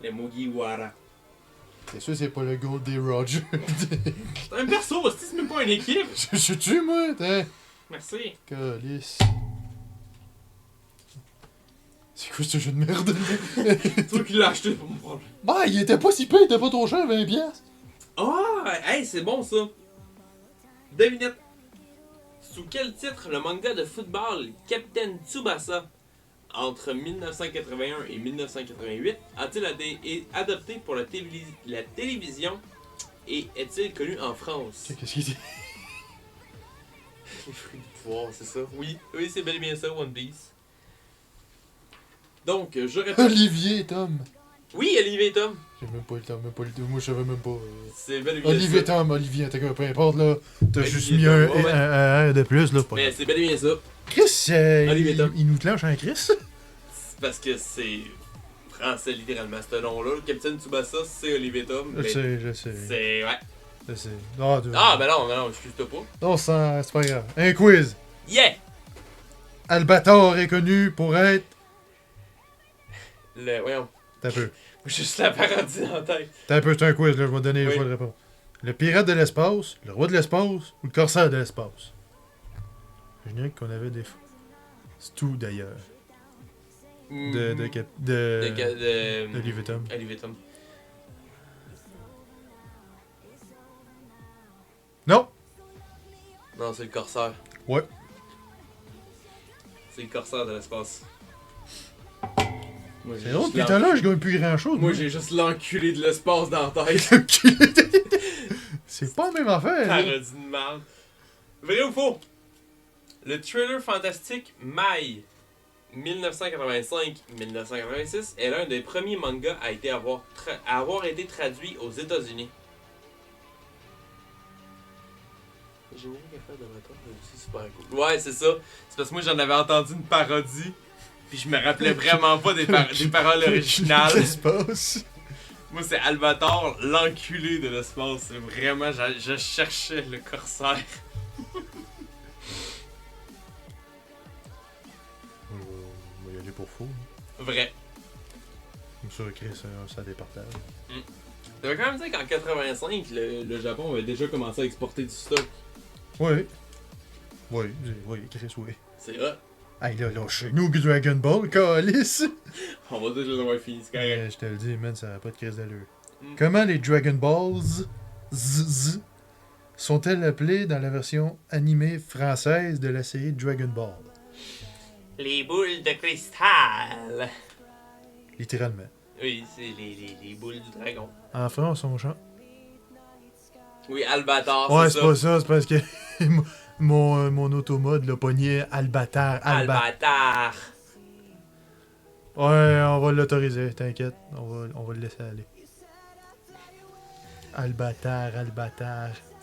les Mugiwara. C'est sûr, c'est pas le Goldie Roger. C'est un perso, c'est même pas une équipe. Je suis-tu, moi? T'es. Merci. Calice. C'est quoi ce jeu de merde? C'est toi qui l'as acheté pour mon problème. Bah, il était pas si peu, il était pas trop cher, 20 piastres. Ah, hey, c'est bon ça. Devinette. Sous quel titre le manga de football Captain Tsubasa entre 1981 et 1988 a-t-il été adapté pour la télévision et est-il connu en France? Qu'est-ce qu'il dit? Les fruits du pouvoir, c'est ça? Oui, oui, c'est bel et bien ça, One Piece. Donc, je répète. Olivier et Tom. Oui, Olivier et Tom. J'ai même pas le temps, moi je savais même pas. C'est bel et bien Olivier et ça. Tom, Olivier, t'as peu importe là. T'as Olivier juste et mis Tom, un, ouais. un de plus là. Pas Mais c'est bel et bien ça. Chris, Olivier et Tom. il nous clenche un Chris. C'est parce que c'est français littéralement, ce nom-là. Le Capitaine Tsubasa, c'est Olivier Tom. Mais Je sais. c'est. Ouais. Je sais. Ah, ben non, excuse-toi pas. Non, c'est pas grave. Un quiz. Yeah! Albator est connu pour être. Voyons. T'as peu. Juste la parodie dans la tête. T'as peu, c'est un quiz, là, je vais te donner Oui. une fois de réponse. Le pirate de l'espace, le roi de l'espace ou le corsaire de l'espace? Je dirais qu'on avait des. C'est tout d'ailleurs. De Olivier Tom. Olivier Tom. Non! Non, c'est le corsaire. Ouais. C'est le corsaire de l'espace. Moi, j'ai C'est drôle, juste puis tout à l'heure, je gagne plus grand chose. Moi, j'ai juste l'enculé de l'espace dans la tête. C'est pas la même affaire. là. Parodie de merde. Vrai ou faux? Le thriller fantastique Mai 1985-1986 est l'un des premiers mangas à avoir été traduit aux États-Unis. J'ai mis quelque chose de retour, c'est super cool. Ouais, c'est ça. C'est parce que moi j'en avais entendu une parodie, puis je me rappelais vraiment pas des paroles originales. Qu'est-ce qui se passe? Moi c'est Albator, l'enculé de l'espace. C'est vraiment, je cherchais le corsaire. On va y aller pour faux. Vrai. Comme ça, Chris, ça départage. Ça veut quand même dire qu'en 85, le Japon avait déjà commencé à exporter du stock. Oui. Oui, Chris, oui. C'est vrai. Hey, là, chez nous, Dragon Ball, calice! On va déjà l'avoir fini, c'est correct. Je te le dis, man, ça n'a pas de crise d'allure. Mm. Comment les Dragon Balls sont-elles appelées dans la version animée française de la série Dragon Ball? Les boules de cristal. Littéralement. Oui, c'est les boules du dragon. En France, on chante. Oui, Albator, Ouais, c'est c'est pas ça, c'est parce que mon automode l'a pogné Albatar. Albatar. Ouais, on va l'autoriser, t'inquiète. On va le laisser aller. Albatar.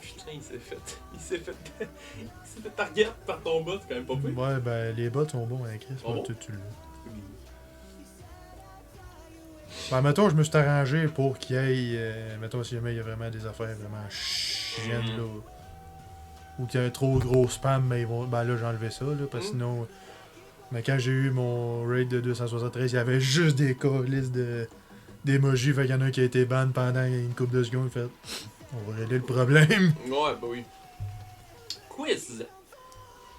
Putain, il s'est fait target par ton bot, c'est quand même pas pire. Ouais, ben, les bots sont bons, hein, Chris. Oh. Ouais, tu l'as. Ben, mettons, je me suis arrangé pour qu'il y ait. Mettons, si jamais il y a vraiment des affaires vraiment chiennes, là. Ou qu'il y a un trop gros spam, ben, ben là, j'ai enlevé ça, là. Parce que sinon. Mais quand j'ai eu mon raid de 273, il y avait juste des calices d'emojis. Fait qu'il y en a un qui a été ban pendant une couple de secondes. Fait. On va régler le problème. Ouais, bah oui. Quiz.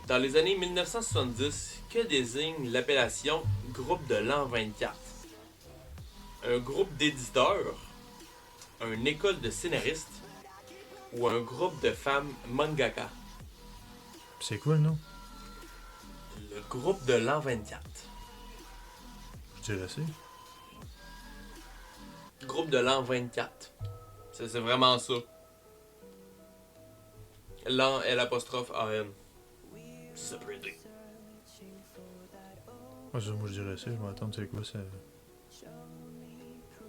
Dans les années 1970, que désigne l'appellation groupe de l'an 24? Un groupe d'éditeurs, une école de scénaristes ou un groupe de femmes mangaka? C'est quoi le nom? Le groupe de l'an 24. Je dirais ça. Groupe de l'an 24. C'est vraiment ça. L'an L'apostrophe AN. Ça peut aider. Moi, je dirais ça. Je vais attendre, c'est quoi ça?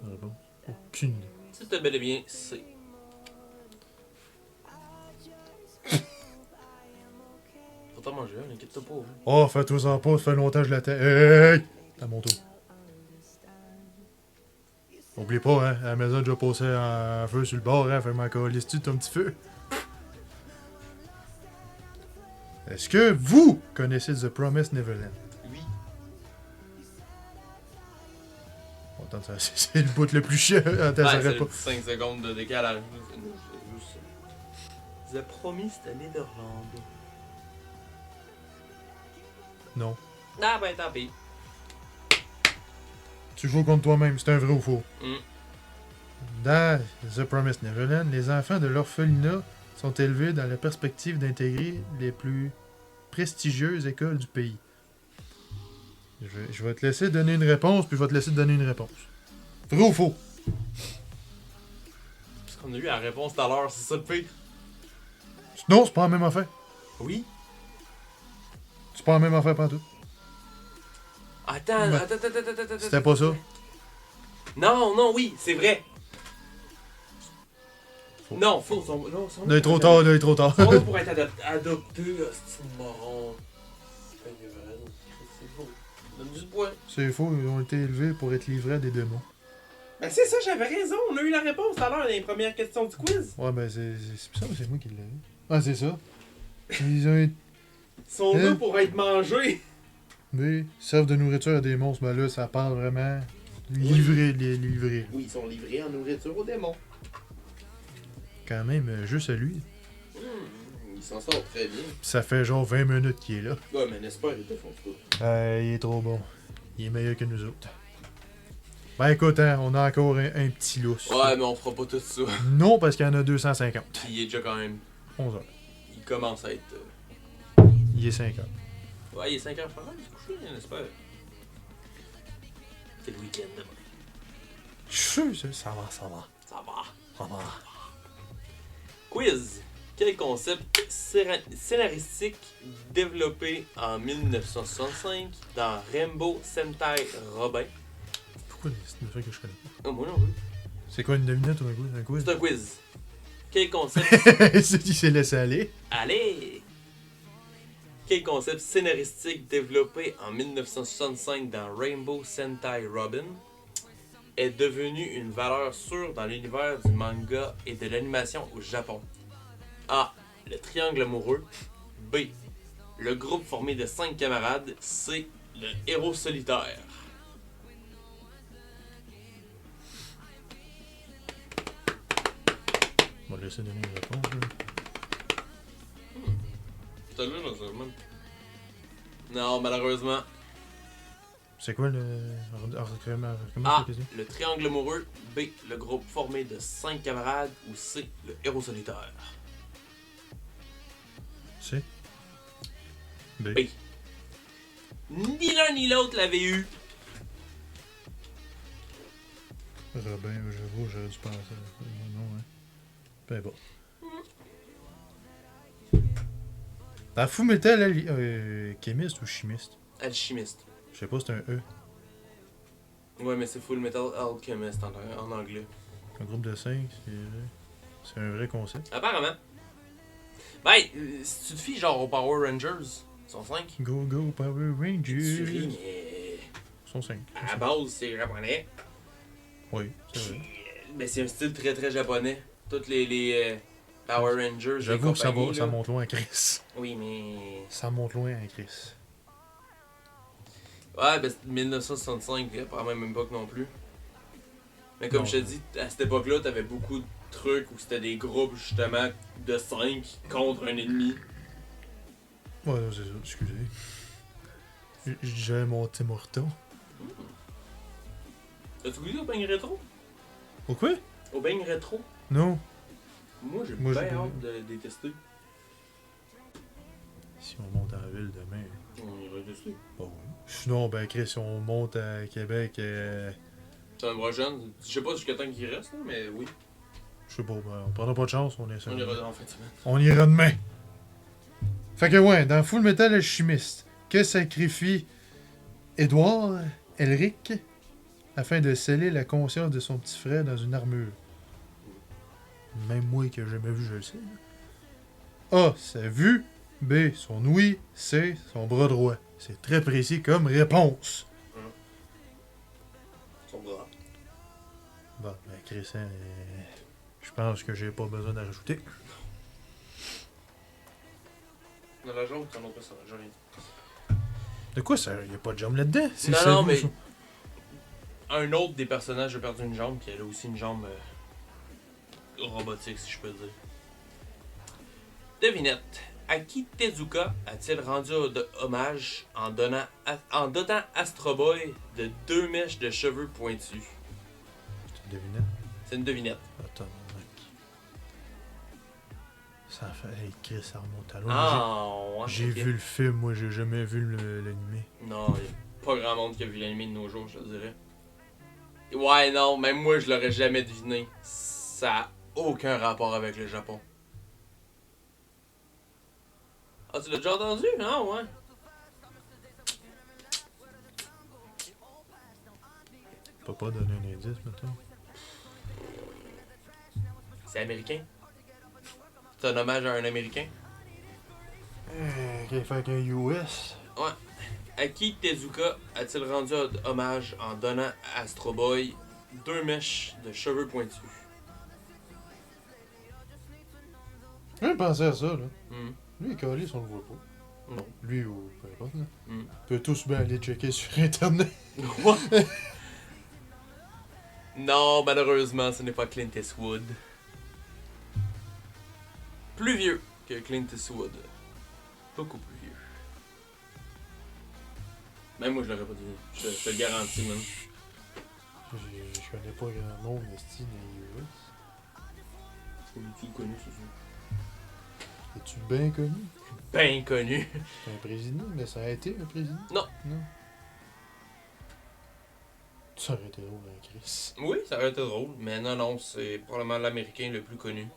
Réponse. Aucune idée. C'était bel et bien C. Faut t'en manger un, inquiète-toi pas. Hein. Oh, fais-toi-en pas, ça fait longtemps que je l'attends. Hey! À mon tour. Oublie pas, hein, à la maison, déjà passé un feu sur le bord, hein, fais-moi encore tu ton petit feu. Est-ce que vous connaissez The Promised Neverland? Oui. Attends, ça, c'est le bout le plus chiant. Attends, ça Ouais, c'est arrête pas. 5 secondes de décalage. The Promised Neverland. Non. Ah ben tant pis. Tu joues contre toi-même, c'est un vrai ou faux. Mm. Dans The Promised Neverland, les enfants de l'orphelinat sont élevés dans la perspective d'intégrer les plus prestigieuses écoles du pays. Je vais te laisser donner une réponse, puis je vais te laisser te donner une réponse. Vrai ou faux? Parce qu'on a eu la réponse tout à l'heure, c'est ça le pire. Non, c'est pas la même affaire. Oui. C'est pas la même affaire pantoute. Attends. C'était pas ça. Non, oui, c'est vrai. Faux. Non, faux. Là, il est trop tard, là, il est trop tard. Son nom pour être adopté, c'est marrant. C'est faux. Donne du point. C'est faux, ils ont été élevés pour être livrés à des démons. Ben c'est ça, j'avais raison. On a eu la réponse tout à l'heure dans les premières questions du quiz. Ouais, ben c'est moi qui l'ai eu. Ah, c'est ça. Ils ont été Ils sont là pour être mangés. servent de nourriture à des monstres, ben là, ça parle vraiment. Livrer, les livrer. Oui, ils sont livrés en nourriture aux démons. Quand même, juste à lui. Il s'en sort très bien. Ça fait genre 20 minutes qu'il est là. Ouais, mais n'est-ce pas, il te font tout. Il est trop bon. Il est meilleur que nous autres. Ben écoute, hein, on a encore un petit lousse. Ouais, mais on fera pas tout ça. Non, parce qu'il y en a 250. Puis il est déjà quand même. 11 heures. Il commence à être. Il est 5 heures. Ouais, il est 5h par an, il est couché, n'est-ce pas? C'est le week-end demain. Je suis sûr, ça va. Ça va. Ça va. Quiz. Quel concept scénaristique développé en 1965 dans Rainbow Sentai Robin? Pourquoi c'est une fois que je connais pas? Oh, moi non plus. C'est quoi une devinette ou un quiz? Un quiz? C'est un quiz. Quel concept... C'est qui s'est laissé aller. Allez! Quel concept scénaristique développé en 1965 dans Rainbow Sentai Robin est devenu une valeur sûre dans l'univers du manga et de l'animation au Japon? A. Le triangle amoureux. B. Le groupe formé de 5 camarades. C. Le héros solitaire. On va laisser donner une réponse. Là. T'as lu, là, ça, man? Non, malheureusement. C'est quoi le. Comment A. c'est question? Le triangle amoureux. B. Le groupe formé de 5 camarades. Ou C. Le héros solitaire. C'est? B. B. Ni l'un ni l'autre l'avait eu. Robin, j'avoue, j'aurais dû penser à ça. Non, hein. Peu importe. Dans Fullmetal, chimiste ou chimiste? Alchimiste. Je sais pas, c'est un E. Ouais, mais c'est Full Metal Alchemist en anglais. Un groupe de 5, c'est un vrai concept. Apparemment. Ben, si tu te fies genre aux Power Rangers, ils sont 5. Go, go, Power Tu ris, Rangers! mais Ils sont 5. à la base, c'est japonais. Oui, c'est vrai. Mais c'est un style très très japonais. Toutes les Power Rangers. J'avoue que ça compagnies, là. monte loin à Chris. Oui, mais. Ça monte loin à Chris. Ouais, ben 1965, pas à la même époque non plus. Mais comme Non, je te dis, à cette époque-là, t'avais beaucoup de trucs où c'était des groupes justement de 5 contre un ennemi. Ouais, non, c'est ça, excusez. J'ai mon Tim Horton. As-tu goûté au beigne rétro? Pourquoi? Au beigne rétro? Non. Moi, j'ai Moi, bien j'ai pas hâte de les tester. Si on monte en ville demain. On ira tester. Bah oui. Sinon, ben Chris, si on monte à Québec, C'est un prochaine. Je sais pas jusqu'à temps qu'il reste, là, mais oui. je sais pas, ben, on prendra pas de chance, on est On ira en fin de semaine. On ira demain. Fait que ouais, dans Full Metal Alchimiste, que sacrifie Edouard Elric afin de sceller la conscience de son petit frère dans une armure? Même moi qui n'ai jamais vu, je le sais. A. Sa vue. B. Son ouïe. C. Son bras droit. C'est très précis comme réponse. Son bras. Bon, ben Chris, je pense que j'ai pas besoin d'en rajouter. Dans la jaune, t'en as pas ça, j'ai rien dit. De quoi ça? Y a pas de jambe là-dedans? C'est Non, sa non, vue, mais. ça. Un autre des personnages a perdu une jambe, puis elle a aussi une jambe robotique, si je peux dire. Devinette. À qui Tezuka a-t-il rendu hommage en dotant Astro Boy de 2 mèches de cheveux pointus? C'est une devinette? C'est une devinette. Attends, mec. Ça fait. Hey, Chris, ça remonte à loin. Ah, ouais, J'ai ok. vu le film, moi, j'ai jamais vu l'animé. Non, y a pas grand monde qui a vu l'anime de nos jours, je te dirais. Ouais, non, même moi, je l'aurais jamais deviné. Ça a aucun rapport avec le Japon. Ah, tu l'as déjà entendu? Ah, ouais. Tu peux pas donner un indice, maintenant? C'est américain. C'est un hommage à un américain. Qu'il fait qu'un US. Ouais. À qui Tezuka a-t-il rendu hommage en donnant à Astro Boy 2 mèches de cheveux pointus? J'ai pensé à ça, là. Hmm. Lui, Calis, on le voit pas. Non. Lui ou peu importe, là. Hmm. On peut tous bien aller checker sur Internet. Non, malheureusement, ce n'est pas Clint Eastwood. Plus vieux que Clint Eastwood. Beaucoup plus vieux. Même moi, je l'aurais pas dit. Je te le garantis, man. Je connais pas grand monde, esti, dans les US. Tu le connu, c'est sûr. Es-tu bien connu? Ben connu. C'est un président, mais ça a été un président? Non. Non. Ça aurait été drôle, hein, Chris. Oui, ça aurait été drôle, mais non, non, c'est probablement l'américain le plus connu.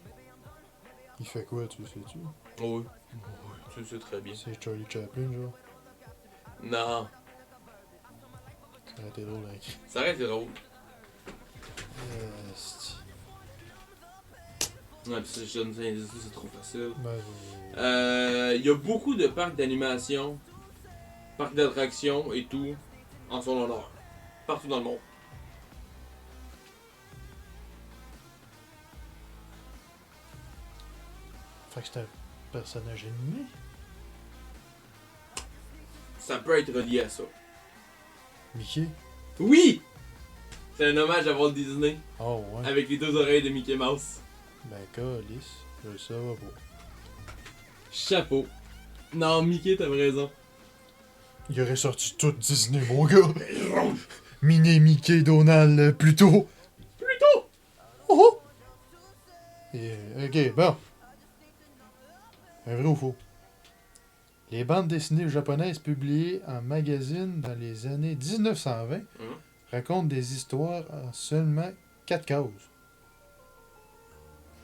Il fait quoi, tu le sais-tu? Oh, oui. Tu le sais très bien. C'est Charlie Chaplin, genre. Non, Ça aurait été drôle, hein. ça aurait été drôle. C'est... Ouais, pis je donne des indices, c'est trop facile. Ben, Il y a beaucoup de parcs d'animation, parcs d'attractions et tout en son honneur. Partout dans le monde. Fait que c'est un personnage animé. Ça peut être relié à ça. Mickey? Oui! C'est un hommage à Walt Disney Oh, ouais. avec les deux oreilles de Mickey Mouse. Ben, calice. Je le savais pas. Chapeau. Non, Mickey, t'as raison. Il aurait sorti tout Disney, mon gars. Minnie, Mickey, Donald, Pluto. Pluto! Oh! Et, ok, bon. Un vrai ou faux? Les bandes dessinées japonaises publiées en magazine dans les années 1920 racontent des histoires en seulement 4 cases.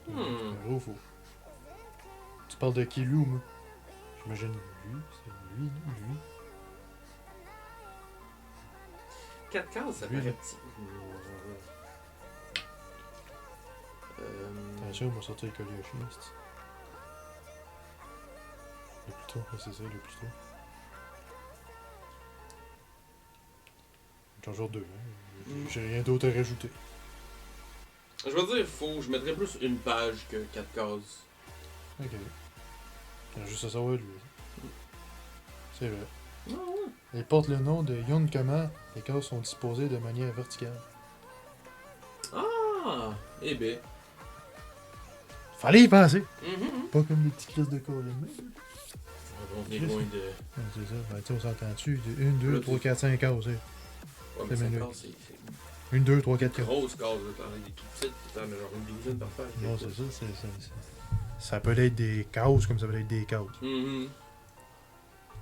Hmm. Un vrai ou faux? Tu parles de qui, lui ou moi? J'imagine lui, c'est lui, lui. 4 cases, ça Lui, paraît là. petit. Attention, on va sortir le collier à chien, c'est-tu? Le plus tôt, ouais, c'est ça, le plus tôt. Toujours deux, hein. J'ai rien d'autre à rajouter. Je vais dire faux, je mettrais plus une page que 4 cases. Ok. Il y a juste à savoir lui. C'est vrai. Ah ouais. Il porte le nom de Yonkama. Les cases sont disposées de manière verticale. Ah! Eh ben. Fallait y penser! Mhm. Pas comme des petits crises de corps de On est loin de. Ouais, c'est ça. Ben, tu sais, on s'entend-tu? 1, 2, Là, 3, tu- 4, 5 cases. Ouais, mais C'est 5 mieux. cases, c'est 1, 2, 3, 4 une cases. grosse case, là. T'en as des tout petites, t'en as genre une douzaine par faire. Non, c'est ça. Ça peut être des cases comme ça peut être des cases. Mhm.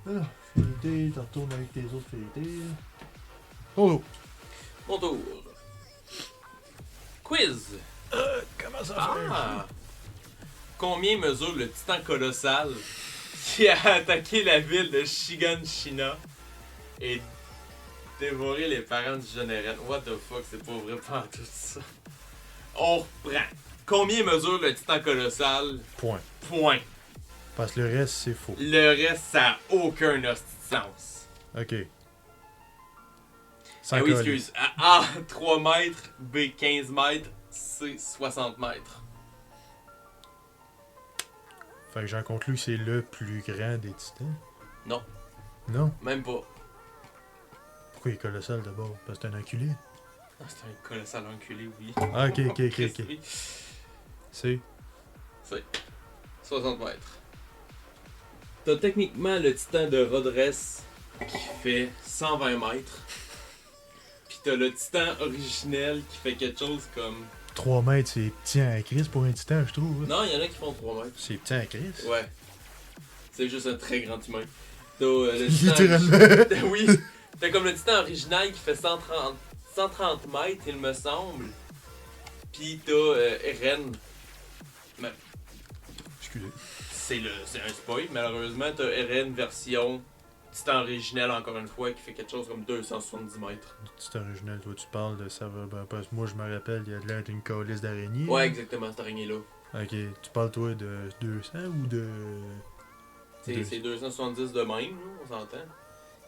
Ah, fêté, t'en retournes avec tes autres fêtés. Oh! Mon tour. Quiz. Comment ça Ah! Combien mesure le titan colossal qui a attaqué la ville de Shiganshina et dévoré les parents du jeune Eren? What the fuck, c'est pas vrai pas tout ça. On reprend. Combien mesure le titan colossal? Point. Point. Parce que le reste, c'est faux. Le reste, ça a aucun hostie de sens. Ok. Ah Sans oui, calice. excuse. A, 3 mètres, B, 15 mètres, C, 60 mètres. Fait que j'en conclus que c'est le plus grand des titans. Non. Non? Même pas. Pourquoi il est colossal d'abord? Parce que c'est un enculé. Ah, c'est un colossal enculé, oui. Ah, ok. Oui. C'est. C'est 60 mètres. T'as techniquement le titan de Rodress qui fait 120 mètres. Pis t'as le titan originel qui fait quelque chose comme... 3 mètres, c'est petit en crise pour un titan, je trouve. Hein. Non, il y en a qui font 3 mètres. C'est petit en crise. Ouais. C'est juste un très grand humain. T'as le titan... Littéralement. Oui. T'as comme le titan original qui fait 130 mètres, il me semble. Pis t'as Eren. Mais Excusez. c'est un spoil, malheureusement. T'as Eren version titan originel, encore une fois, qui fait quelque chose comme 270 mètres. C'est original, toi tu parles de ça. Ben, parce que moi je me rappelle, il y a de l'air d'une calice d'araignée. Ouais, exactement, cette araignée-là. Ok, tu parles toi de 200 ou de. C'est 270 de même, là, on s'entend.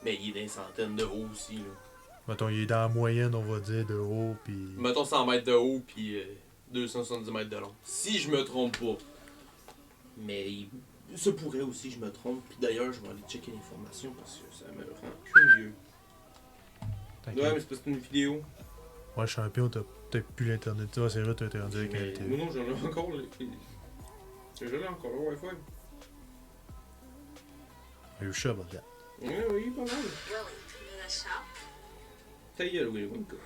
Mais il est des centaines de haut aussi, là. Mettons, il est dans la moyenne, on va dire, de haut, pis. Mettons 100 mètres de haut, puis 270 mètres de long. Si je me trompe pas. Mais il se pourrait aussi que je me trompe. Puis d'ailleurs, je vais aller checker l'information parce que ça me rend curieux. T'inquiète. Ouais, mais c'est parce que c'est une vidéo. Ouais, champion, t'as peut-être plus l'internet. Tu vois, c'est vrai, t'as été rendu avec la Mais... télé. Non, j'en ai encore. J'en ai encore le Wi-Fi. Are you sure about that? Oui, pas mal. Ta gueule, Willy Wonka.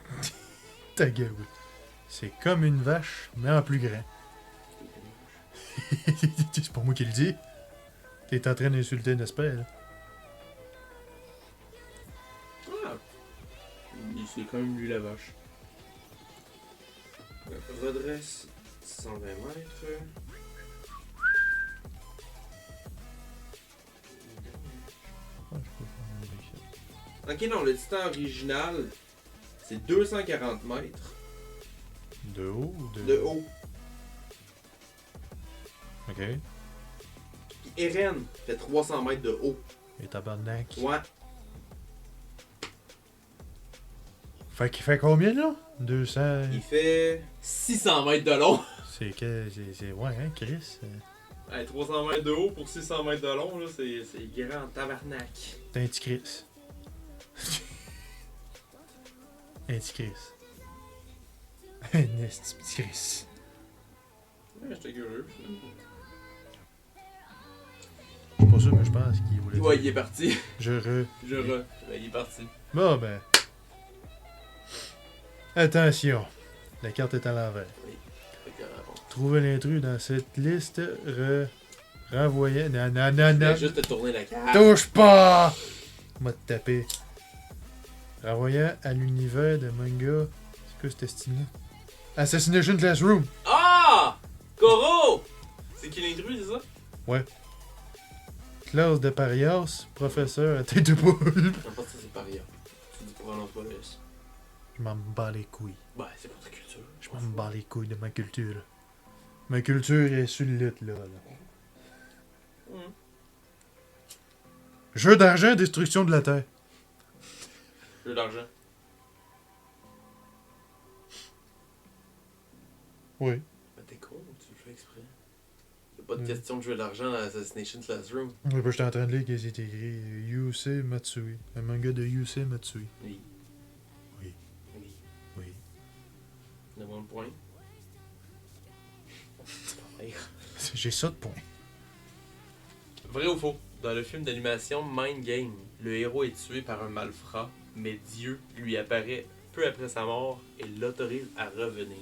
Ta gueule, oui. C'est comme une vache, mais en plus grand. C'est pas moi qui le dis. T'es en train d'insulter une espèce, là. Ah! C'est quand même lui la vache. Redresse 120 mètres. Ok, non, le titan original, c'est 240 mètres De haut ou de haut. Ok. Puis Eren fait 300 mètres de haut. Et tabarnak. Ouais. Fait qu'il fait combien, là? 200... Il fait 600 mètres de long. C'est que... C'est... Ouais, hein, Chris? Hey, 300 mètres de haut pour 600 mètres de long, là, c'est grand tabarnak. T'es un petit Chris. Un petit Chris. Un esti petit Chris. Ouais, j'étais curieux. Je suis pas sûr, mais je pense qu'il voulait Ouais, dire. il est parti. Ben, Il est parti. Bon, ben... Attention. La carte est à l'envers. Fait que, Trouver l'intrus dans cette liste. Renvoyer... Non, non, non, Je non. vais juste te tourner la carte. Touche pas! M'a tapé. Renvoyant à l'univers de manga. C'est quoi cette style-là? Assassination Classroom! Ah! Koro! C'est qui l'intrus, c'est ça? Ouais. Classe de Parias, professeur à tête de poule. Je pense que ça, c'est paria. Tu dis pour prononces pas le S. Je m'en bats les couilles. Ben, c'est pour ta culture. Je m'en bats les couilles de ma culture. Ma culture est sur le lit, là. Hum. Jeu d'argent, destruction de la Terre. Jeu d'argent. Oui. Ben, t'es con, tu le fais exprès. Y'a pas de question de jeu d'argent dans Assassination Classroom. Oui, j'étais en train de lire qu'il est écrit Yusei Matsui. Un manga de Yusei Matsui. Oui. Oui. Oui. Oui. Demande point. J'ai ça de point. Vrai ou faux? Dans le film d'animation Mind Game, le héros est tué par un malfrat, mais Dieu lui apparaît peu après sa mort et l'autorise à revenir.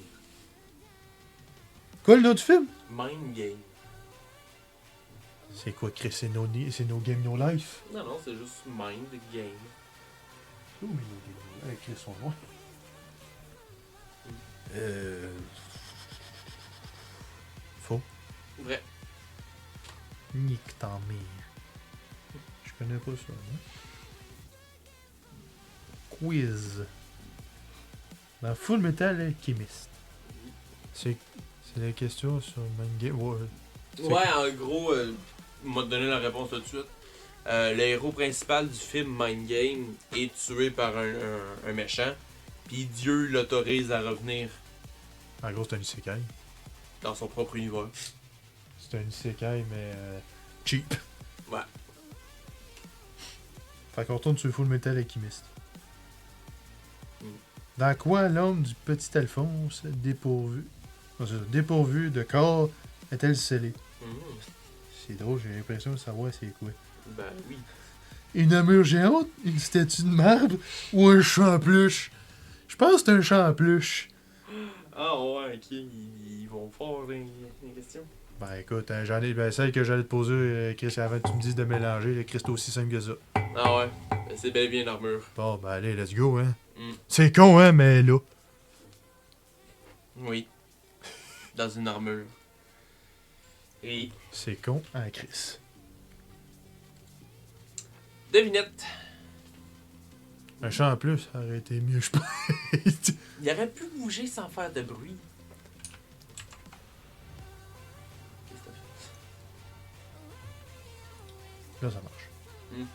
Quoi le nom du film? Mind Game. C'est quoi, Chris? C'est no Game No Life? Non, non, c'est juste Mind Game. Oh, mais No Game No Life. Chris, son nom. Faux. Vrai. Nique ta mère. Je connais pas ça, hein? Quiz. Dans Full Metal Alchemist. C'est la question sur Mind Game. Ouais. Ouais, en gros, m'a donné la réponse tout de suite. Le héros principal du film Mind Game est tué par un méchant, puis Dieu l'autorise à revenir En gros, c'est un isekai. dans son propre univers. C'est un isekai, mais cheap. Ouais. Fait qu'on retourne sur Full Metal Alchemist. Mm. Dans quoi l'homme du petit Alphonse, dépourvu de corps, est-elle scellée? Mhm. C'est drôle, j'ai l'impression de savoir c'est quoi. Ben oui. Une armure géante, une statue de marbre ou un champ peluche? Je pense que c'est un champ peluche. Ah ouais, ok, ils vont faire les questions. Ben écoute, hein, celle que j'allais te poser, Chris, avant que tu me dises de mélanger, le Chris, c'est aussi simple que ça. Ah ouais, ben, c'est bel et bien une armure. Bon, ben allez, let's go, hein. Mm. C'est con, hein, mais là. Oui. Dans une armure. Et C'est con, hein, Chris. devinette. Un champ en plus, ça aurait été mieux, je pense. Il aurait pu bouger sans faire de bruit. Qu'est-ce que t'as fait? Là, ça marche.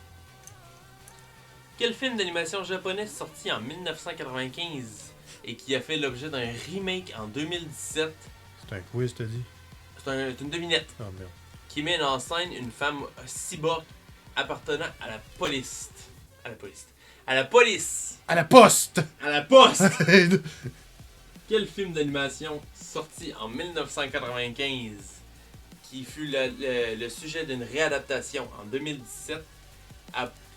Quel film d'animation japonais sorti en 1995 et qui a fait l'objet d'un remake en 2017? C'est un quiz, t'as dit? C'est une devinette Oh merde. qui met en scène une femme cyborg appartenant à la police. À la police. À la police! À la poste! À la poste! Quel film d'animation sorti en 1995 qui fut le sujet d'une réadaptation en 2017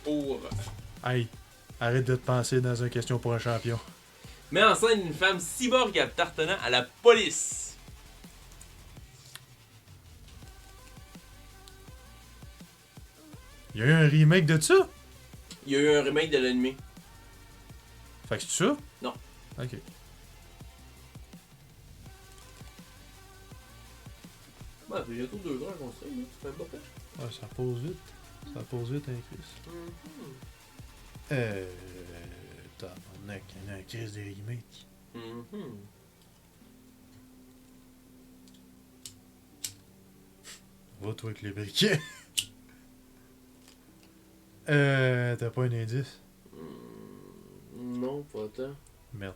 pour Hey, arrête de te penser dans une question pour un champion. met en scène une femme cyborg appartenant à la police? Il y a eu un remake de ça? Il y a eu un remake de l'anime. Fait que c'est ça? Non. Ok. Ouais, c'est bientôt 2 heures qu'on se fait, là. Ça fait pas peur. Ouais, ça pose vite. Ça pose vite, hein, Chris. Tabarnak, il y en a un crise des remakes. Mhm. Va, toi, avec les briquets. T'as pas un indice? Non, pas tant. Merde.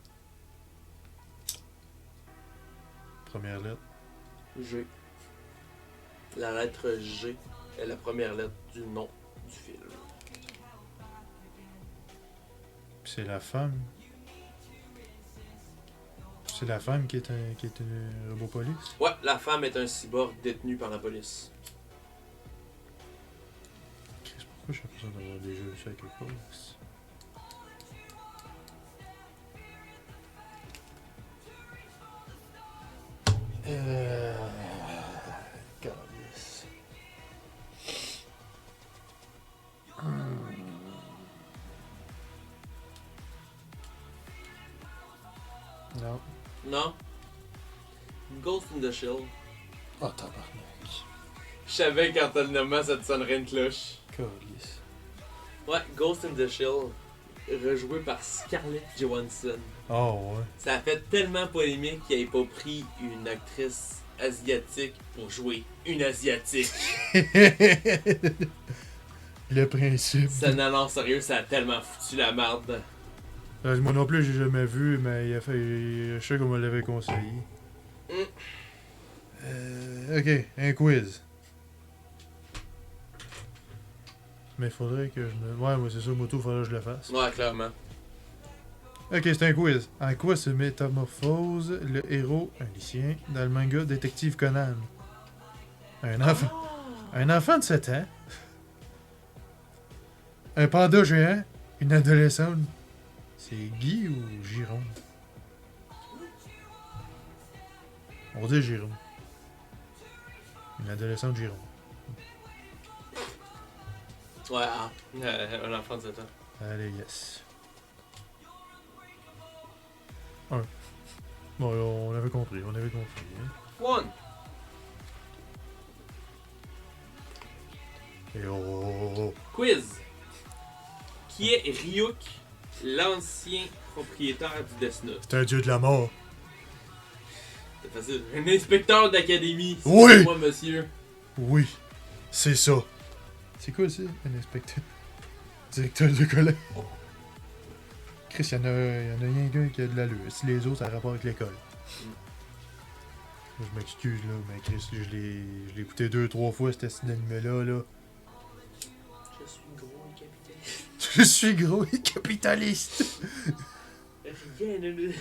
Première lettre. G. La lettre G est la première lettre du nom du film. C'est la femme. C'est la femme qui est un robot police. Ouais, la femme est un cyborg détenu par la police. Pourquoi j'ai l'impression d'avoir déjà vu ça quelque part? Calice. Non. Non? Ghost in the Shell. Oh, tabarnak. Je savais quand t'as le nommé, ça te sonnerait une cloche. Calice. Ouais, Ghost in the Shell, rejoué par Scarlett Johansson. Oh, ouais. Ça a fait tellement polémique qu'il n'avait pas pris une actrice asiatique pour jouer une asiatique. Le principe. Ça non, sérieux, ça a tellement foutu la merde. Moi non plus, j'ai jamais vu, mais je sais qu'on me l'avait conseillé. Ok, un quiz. Mais faudrait que je me... Ouais, moi c'est ça, moto, faudrait que je le fasse. Ouais, clairement. Ok, c'est un quiz. En quoi se métamorphose le héros, un lycéen, dans le manga Détective Conan? Un enfant de 7 ans. Un panda géant. Une adolescente. C'est Guy ou Giron? On dit Giron. Une adolescente Giron. Ouais, un enfant de 7 ans. Allez, yes. Un. Bon, on avait compris, hein. One. Et oh. Quiz. Qui est Ryuk, l'ancien propriétaire du Death Note? C'est un dieu de la mort. C'est facile. Un inspecteur d'académie. Oui! Moi, monsieur. Oui, c'est ça. C'est quoi ça, un inspecteur? Directeur de collège. Chris, y'en a rien qu'un qui a de l'allure. Si les autres, ça a rapport avec l'école. Moi, je m'excuse, là, mais Chris, je l'ai écouté 2-3 fois, cet anime-là, là. Je suis gros et capitaliste. Je suis gros et capitaliste. Rien ne...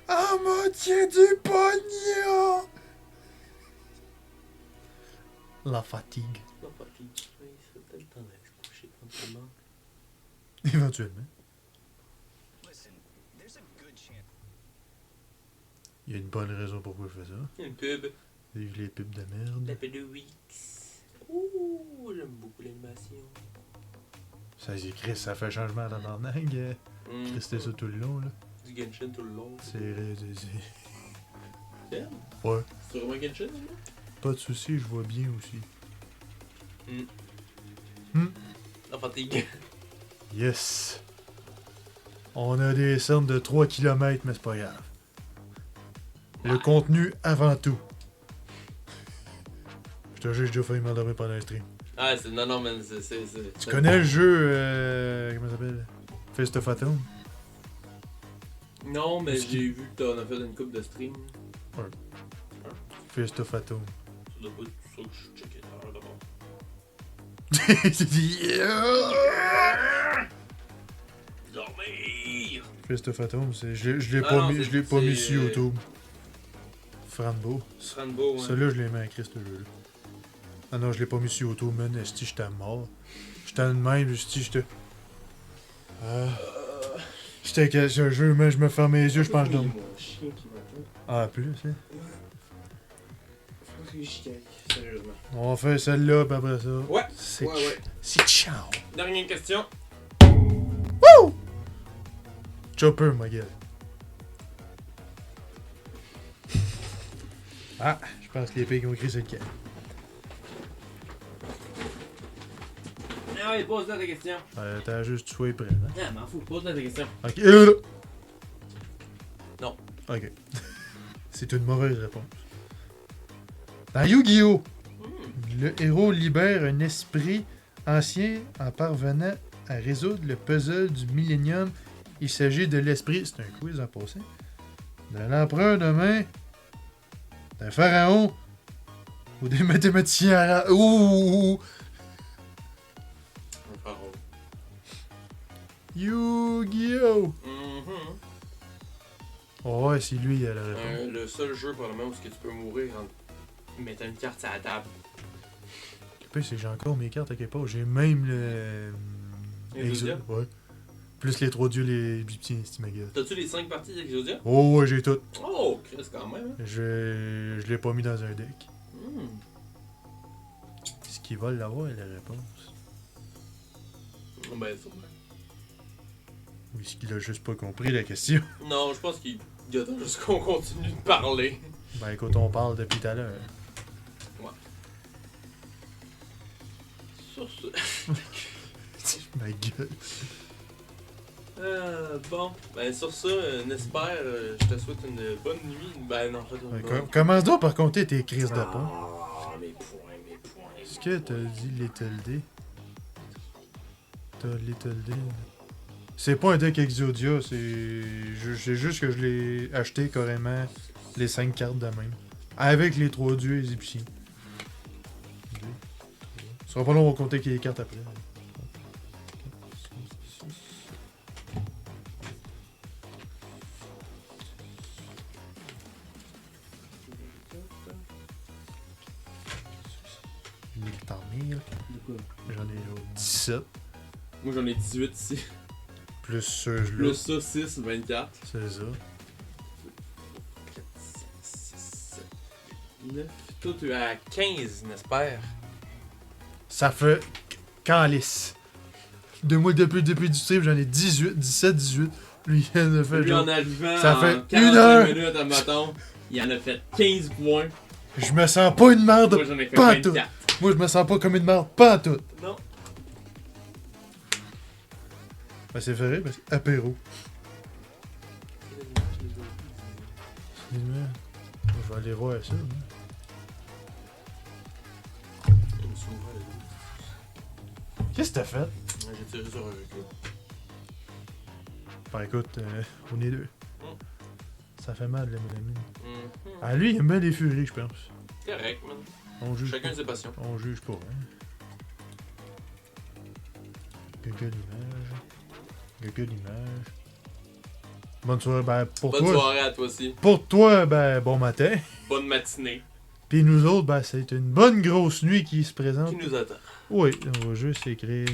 Ah, mon Dieu, du pognon! La fatigue. Non, pas qui. Oui, c'est peut-être le temps d'aller se coucher tranquillement. Éventuellement. Il y a une bonne raison pourquoi je fais ça. Une pub. Vive les pubs de merde. La pub de Wix. Ouh, j'aime beaucoup l'animation. Ça y est, Chris, ça fait changement dans l'arnaque. Chris, c'était ça tout le long, là. Du Genshin tout le long. C'est... Tiens, Ouais. c'est vraiment Genshin, là? Pas de soucis, je vois bien aussi. La fatigue. Yes. On a des cernes de 3 km, mais c'est pas grave. Le contenu avant tout. Je te jure, j'ai déjà failli m'endormir pendant le stream. Ah, c'est... Non, mais c'est... Tu connais le jeu... comment ça s'appelle? Fist of Atom? Non, mais Ce qui- j'ai vu que t'en as fait une coupe de stream. Fist of Atom. Ça doit pas être ça que je checkais tout à l'heure d'abord. J'ai dit... Dormir! Fist of Atom, c'est... Je l'ai Ah pas, non, mis, c'est- je l'ai pas mis c'est, sur YouTube. Franbo. Strandbo, ouais. Celui-là, je l'ai mis à Christ, ce jeu-là. Ah non, je l'ai pas mis sur YouTube, man. Esti, j'étais mort. J'étais de même, esti, j'étais... J'étais que ce jeu, man, je me ferme les yeux, je pense que je Oui, donne. mon chien qui m'attend. Ah, plus, hein. Faut que j'y aille, sérieusement. On va faire celle-là, puis après ça. Ouais, C'est ouais. c'est ciao. Dernière question. Chopper, ma gueule. Ah, je pense que les pays qui ont écrit, c'est le cas. Ah ouais, pose-toi ta question. T'as juste tu sois prêt. Hein? Ah, m'en fous, pose-toi ta question. Ok. Non. Ok. C'est une mauvaise réponse. Dans Yu-Gi-Oh! Le héros libère un esprit ancien en parvenant à résoudre le puzzle du Millennium. Il s'agit de l'esprit. C'est un quiz en passant. De l'empereur de main. D'un pharaon. Ou des mathématiciens arabes. Ouh! Un pharaon. Yu-Gi-Oh! Mhm. Oh ouais, c'est lui la réponse. Le seul jeu probablement où tu peux mourir en mettant une carte sur la table. Puis c'est que j'ai encore mes cartes à quelque part. J'ai même le. Exodia? Ouais. Plus les 3 dieux, les petits Stimaga. T'as-tu les 5 parties d'Exodia? Oh ouais, j'ai tout. Oh, Chris, quand même. Hein? Je l'ai pas mis dans un deck. Hmm. Est-ce qu'ils veulent l'avoir, la réponse? Ben, sûrement. Ou est-ce qu'il a juste pas compris la question? Non, je pense qu'il attend juste qu'on continue de parler. Ben écoute, on parle depuis tout à l'heure. Sur ce. Ma gueule. Bon, ben sur ça, Nesper, je te souhaite une bonne nuit. Ben non, en fait, une bonne... Commence donc par compter tes crises de pont. Ah, mes points. Est-ce que t'as dit Little D? T'as Little D? C'est pas un deck Exodia, c'est juste que je l'ai acheté carrément les 5 cartes de même. Avec les 3 dieux égyptiens. Ce sera pas long, on va compter les cartes après. Mille. De quoi? J'en ai 17. Moi j'en ai 18 ici. Plus ceux-là. Plus ça, 6, 24. C'est ça. 4, 5, 6, 7, 9. Toi, tu es à 15, Nesper. Ça fait calice. De moi, depuis du stream, j'en ai 18, 17, 18. Lui, il en a fait Lui, genre... en arrivant ça en fait 45 une heure. minutes à maton, il en a fait 15 points. Je me sens pas une merde. Moi, j'en ai fait Pas 24. Moi, je me sens pas comme une merde. Pas en tout. Non. Ben, c'est vrai, ben, c'est apéro. Excuse-moi. Je vais aller voir ça. Hein. Qu'est-ce que t'as fait? J'ai tiré sur un recul. Ben écoute, on est deux. Mm. Ça fait mal, la mélamine. Mhm. Ah, lui, il aime bien les furies, je pense. Correct, man. On juge Chacun pas. ses passions. On juge pas, hein. Google l'image. Google l'image. Bonne soirée, ben pour Bonne toi. soirée à toi aussi. Pour toi, ben bon matin. Bonne matinée. Puis nous autres, ben c'est une bonne grosse nuit qui se présente. Qui nous attend? Oui, on va juste écrire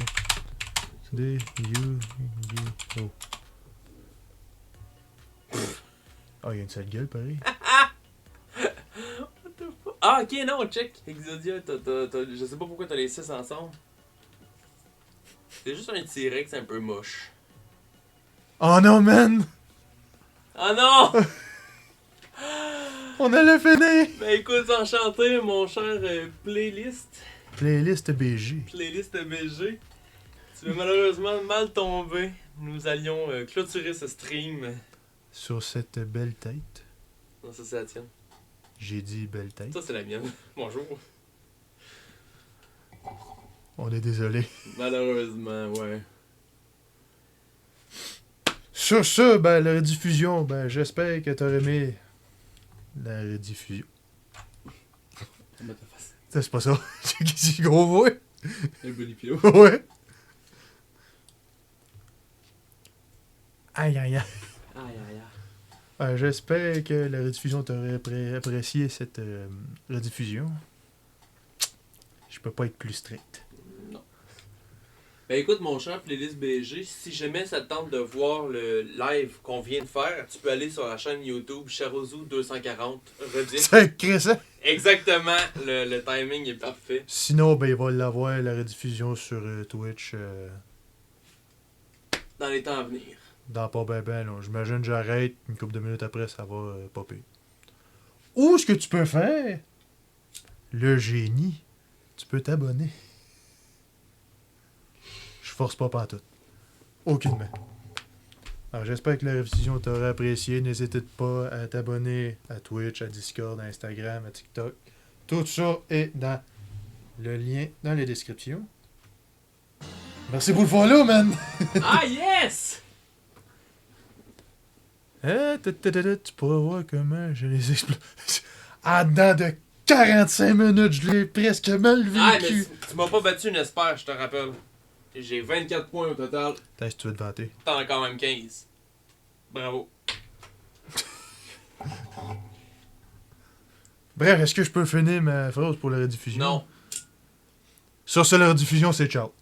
des Yu-Gi-Oh. Ah, il y a une sale gueule, pareil. Ah, ok, non, check. Exodia, je sais pas pourquoi t'as les 6 ensemble. C'est juste un T-Rex un peu moche. Oh non, man! Ah non! On allait finir! Ben écoute, enchanté, mon cher playlist. Playlist BG. Playlist BG. Tu veux malheureusement mal tomber. Nous allions clôturer ce stream. Sur cette belle tête. Non, ça c'est la tienne. J'ai dit belle tête. Ça c'est la mienne. Bonjour. On est désolé. Malheureusement, ouais. Sur ça, ben la rediffusion, ben j'espère que t'auras aimé la rediffusion. Ça, c'est pas ça. C'est gros voix. Le bonipio. Ouais. Aïe aïe aïe. Aïe aïe aïe. J'espère que la rediffusion t'aurait apprécié cette rediffusion. Je peux pas être plus strict. Non. Ben écoute, mon cher playlist BG, si jamais ça te tente de voir le live qu'on vient de faire, tu peux aller sur la chaîne YouTube Charozu240. Redis. Sacré ça! Exactement, le timing est parfait. Sinon, ben il va l'avoir la rediffusion sur Twitch Dans les temps à venir. dans pas ben ben. Là. J'imagine que j'arrête, une couple de minutes après, ça va popper. Ou ce que tu peux faire, le génie, tu peux t'abonner. force pas pantoute. Aucunement. Alors, j'espère que la révision t'aura apprécié. N'hésite pas à t'abonner à Twitch, à Discord, à Instagram, à TikTok. Tout ça est dans le lien dans les descriptions. Merci pour le follow, man! Ah, yes! Tu pourras voir comment je les explose. En dedans de 45 minutes, je l'ai presque mal vécu. Ah, mais tu m'as pas battu, n'espère, je te rappelle. J'ai 24 points au total. T'as si tu veux te vanter. T'en as quand même 15. Bravo. Bref, est-ce que je peux finir ma phrase pour la rediffusion? Non. Sur ce, la rediffusion, c'est ciao.